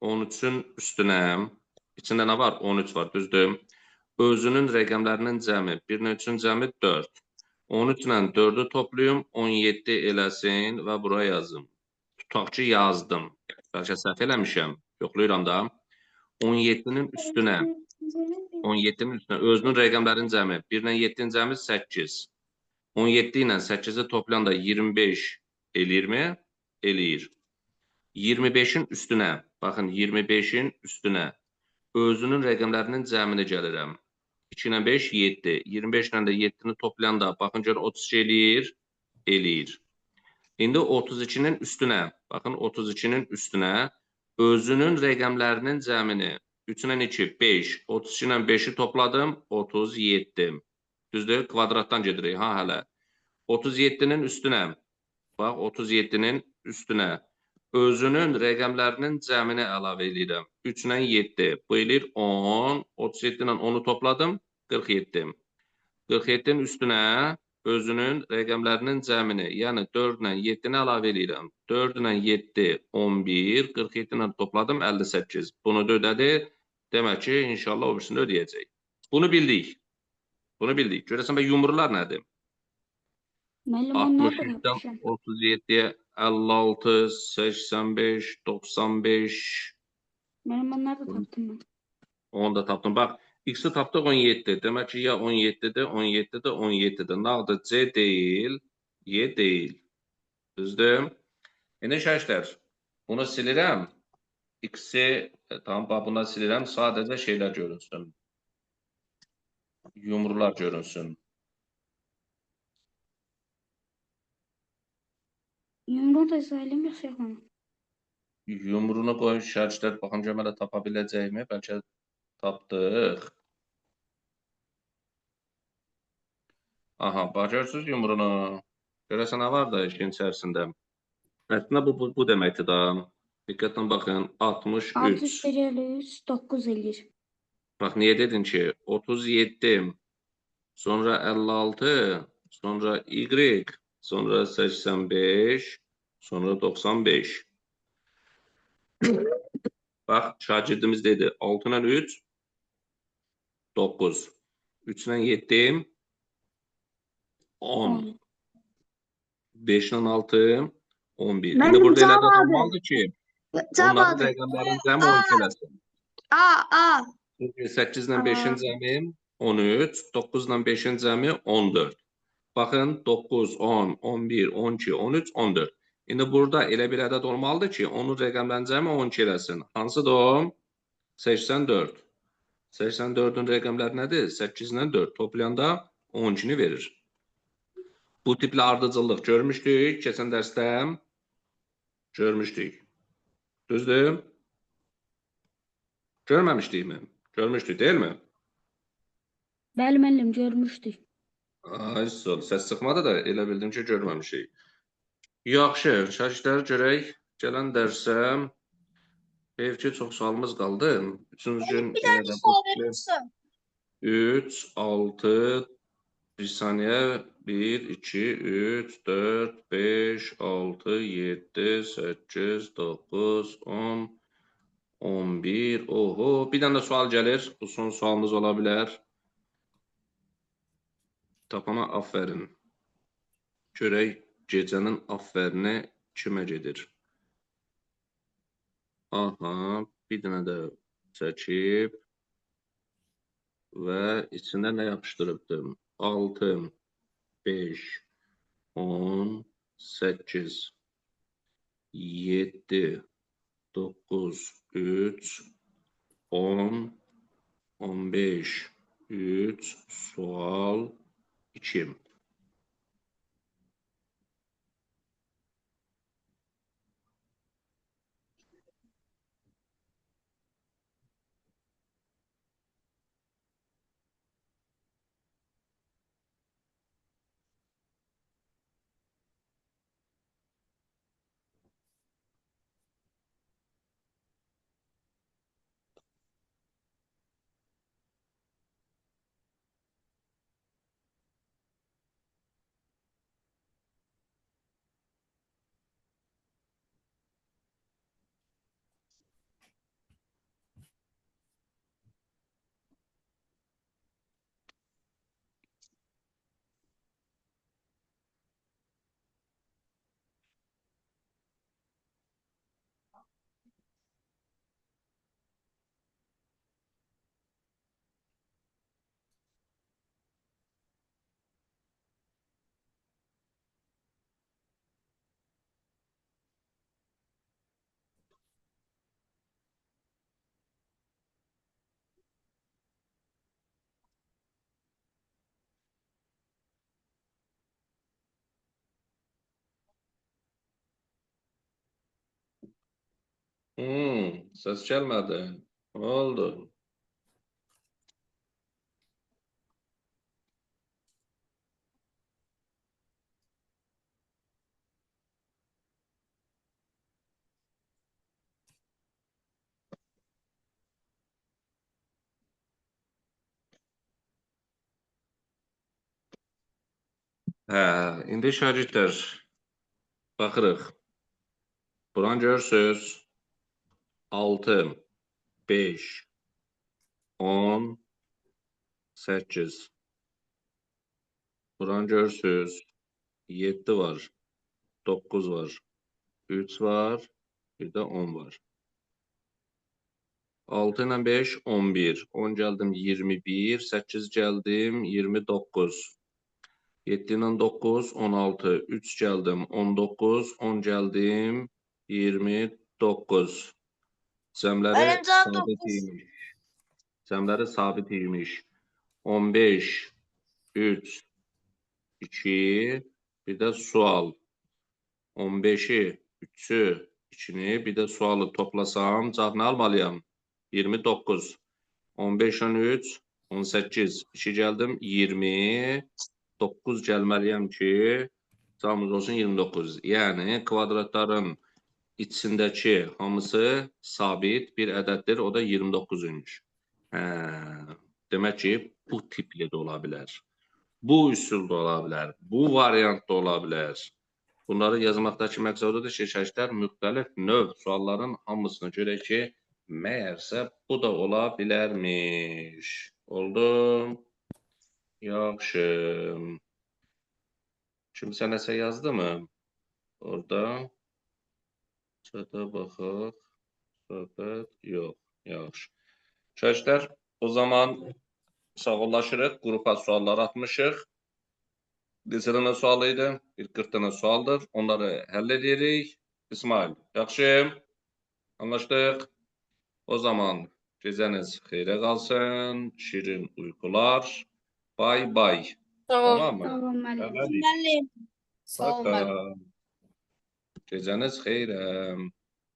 [SPEAKER 1] 13-ün üstünə, içində nə var? 13 var, düzdür? Özünün rəqəmlərinin cəmi, 1-nin 3-ün cəmi 4. 13 ilə 4-ü toplayım, 17 eləsin və bura yazım. Tutaq ki, yazdım. Bəlkə səhv eləmişəm, yoxlayıram da. 17-nin üstünə, 17-nin üstünə özünün rəqəmlərinin cəmi, 1 ilə 7-nin cəmi 8. 17 ilə 8-i toplayanda 25 eləyirmi? Eləyir. 25-in üstünə, baxın 25-in üstünə özünün rəqəmlərinin cəmini gəlirəm. 2 ilə 5, 7. 25 ilə də 7-ni toplayanda, baxın gör 32 eləyir, eləyir. İndi 32-nin üstünə, baxın 32-nin üstünə özünün rəqəmlərinin cəmini 3 ilə 2, 5, 32 ilə 5-i topladım, 37. Düzdür, kvadratdan gedirik, ha hələ. 37-nin üstünə, bax 37-nin üstünə özünün rəqəmlərinin cəmini əlavə edirəm. 3 ilə 7, bu eləyir 10, 37 ilə 10-u topladım, 47. 47-nin üstünə özünün rəqəmlərinin cəmini, yəni 4 ilə 7-ni əlavə edirəm. 4 ilə 7, 11, 47 ilə topladım, 58. Bunu da ödədi, demək ki, inşallah o birisini ödəyəcək. Bunu bildik. Bunu bildik. Görəsən, yumrular nədir?
[SPEAKER 4] Müəllim, onları da
[SPEAKER 1] 63-dən
[SPEAKER 4] tapmışam.
[SPEAKER 1] 37-yə 56, 85, 95.
[SPEAKER 4] Müəllim, onları da tapdım mən.
[SPEAKER 1] Onu da tapdım. Bax, x-i tapdıq 17. Demək ki, ya 17-dir, 17-dir, 17-dir. Nağdır C deyil, Y deyil. Düzdür? İndi şərtlər. Bunu silirəm. X-i, tamam, bax, buna silirəm. Sadəcə şeylər görünsün. Yumrular görünsün.
[SPEAKER 4] Yumruğu da izləyim, yoxsa yoxlamam?
[SPEAKER 1] Yumrunu qoyun şərtlər. Baxın, görmələ tapa biləcəkmi? Bəlkə tapdıq. Aha, bax, görürsünüz yumrunu. Görəsən, nə var da işin içərisində? Əslində, bu deməkdir da. Diqqətlə baxın, 63.
[SPEAKER 4] 61 eləyir, 9 eləyir.
[SPEAKER 1] Bax, niyə dedin ki, 37, sonra 56, sonra Y, sonra 85, sonra 95. Bax, şagirdimiz dedi, 6 ilə 3, 9. 3 ilə 7, 10. 5 ilə 6, 11. İndi burada elə də olmalıdır ki, onların rəqəmlərin cəmi 12 eləsin.
[SPEAKER 5] A.
[SPEAKER 1] 8 ilə 5-in cəmi 13, 9 ilə 5-in cəmi 14. Baxın, 9, 10, 11, 12, 13, 14. İndi burada elə bir ədəd olmalıdır ki, onun rəqəmlərin cəmi 12 eləsin. Hansıdır o? 84. 84-ün rəqəmləri nədir? 8 ilə 4 toplayanda 12-ni verir. Bu tipli ardıcıllıq görmüşdük keçən dərsdə. Görmüşdük. Düzdür? Görməmişdikmi? Görmüşdük, deyilmi?
[SPEAKER 4] Bəli, müəllim, görmüşdük.
[SPEAKER 1] Ay, səs çıxmadı da elə bildim ki, görməmişik. Yaxşı, şagirdləri görək. Gələn dərsə heyf ki, çox sualımız qaldı. Üçüncü gün yenə də 3, 6, bir saniyə, 1, 2, 3, 4, 5, 6, 7, 8, 9, 10, 11, oho. Bir dənə də sual gəlir. Bu son sualımız ola bilər. Tapana aferin. Görək gecənin afərini kimə gedir? Aha, bir dənə də çəkib və içində nə yapışdırıbdım? 6, 5, 10, 8. 7, 9, 3, 10, 15, 3, sual 2. Ses gelmedi. Ne oldu? Hə, indi şagirdlər baxırıq. Buran görürsüz 6, 5, 10, 8. Buran görürsüz 7 var, 9 var, 3 var, bir də 10 var. 6 ilə 5, 11. 10 gəldim 21, 8 gəldim 29. 7 ilə 9, 16. 3 gəldim 19, 10 gəldim 29. Cəmləri
[SPEAKER 5] Müəllim cavab
[SPEAKER 1] sabit
[SPEAKER 5] 9.
[SPEAKER 1] imiş. Cəmləri sabit imiş. 15, 3, 2, bir də sual. 15-i, 3-ü, 2-ni, bir də sualı toplasam, cavab nə almalıyam? 29. 15, 13, 18. 2 gəldim 20. 9 gəlməliyəm ki, cavabımız olsun 29. Yəni, kvadratların içindəki hamısı sabit bir ədəddir, o da 29 imiş. Demək ki, bu tipli də ola bilər. Bu üsul da ola bilər. Bu variant da ola bilər. Bunları yazmaqdakı məqsədidir ki, şagirdlər müxtəlif növ sualların hamısını görək ki, məyərsə bu da ola bilərmiş. Oldu? Yaxşı. Kimsə nəsə yazdı mı? Orada. Çata baxaq. Söhbət yox. Yaxşı. Şagirdlər, o zaman sağollaşırıq. Qrupa suallar atmışıq. Neçə dənə sual idi? Bir 40 dənə sualdır. Onları həll edirik. İsmail, yaxşı. Anlaşdıq. O zaman gecəniz xeyrə qalsın. Şirin uykular. Bay bay.
[SPEAKER 3] Sağ ol.
[SPEAKER 1] Tamam mı?
[SPEAKER 4] Sağ olun müəllim.
[SPEAKER 1] Hələlik.
[SPEAKER 5] Müəllim.
[SPEAKER 6] Sağ ol müəllim.
[SPEAKER 1] Gecəniz xeyrə.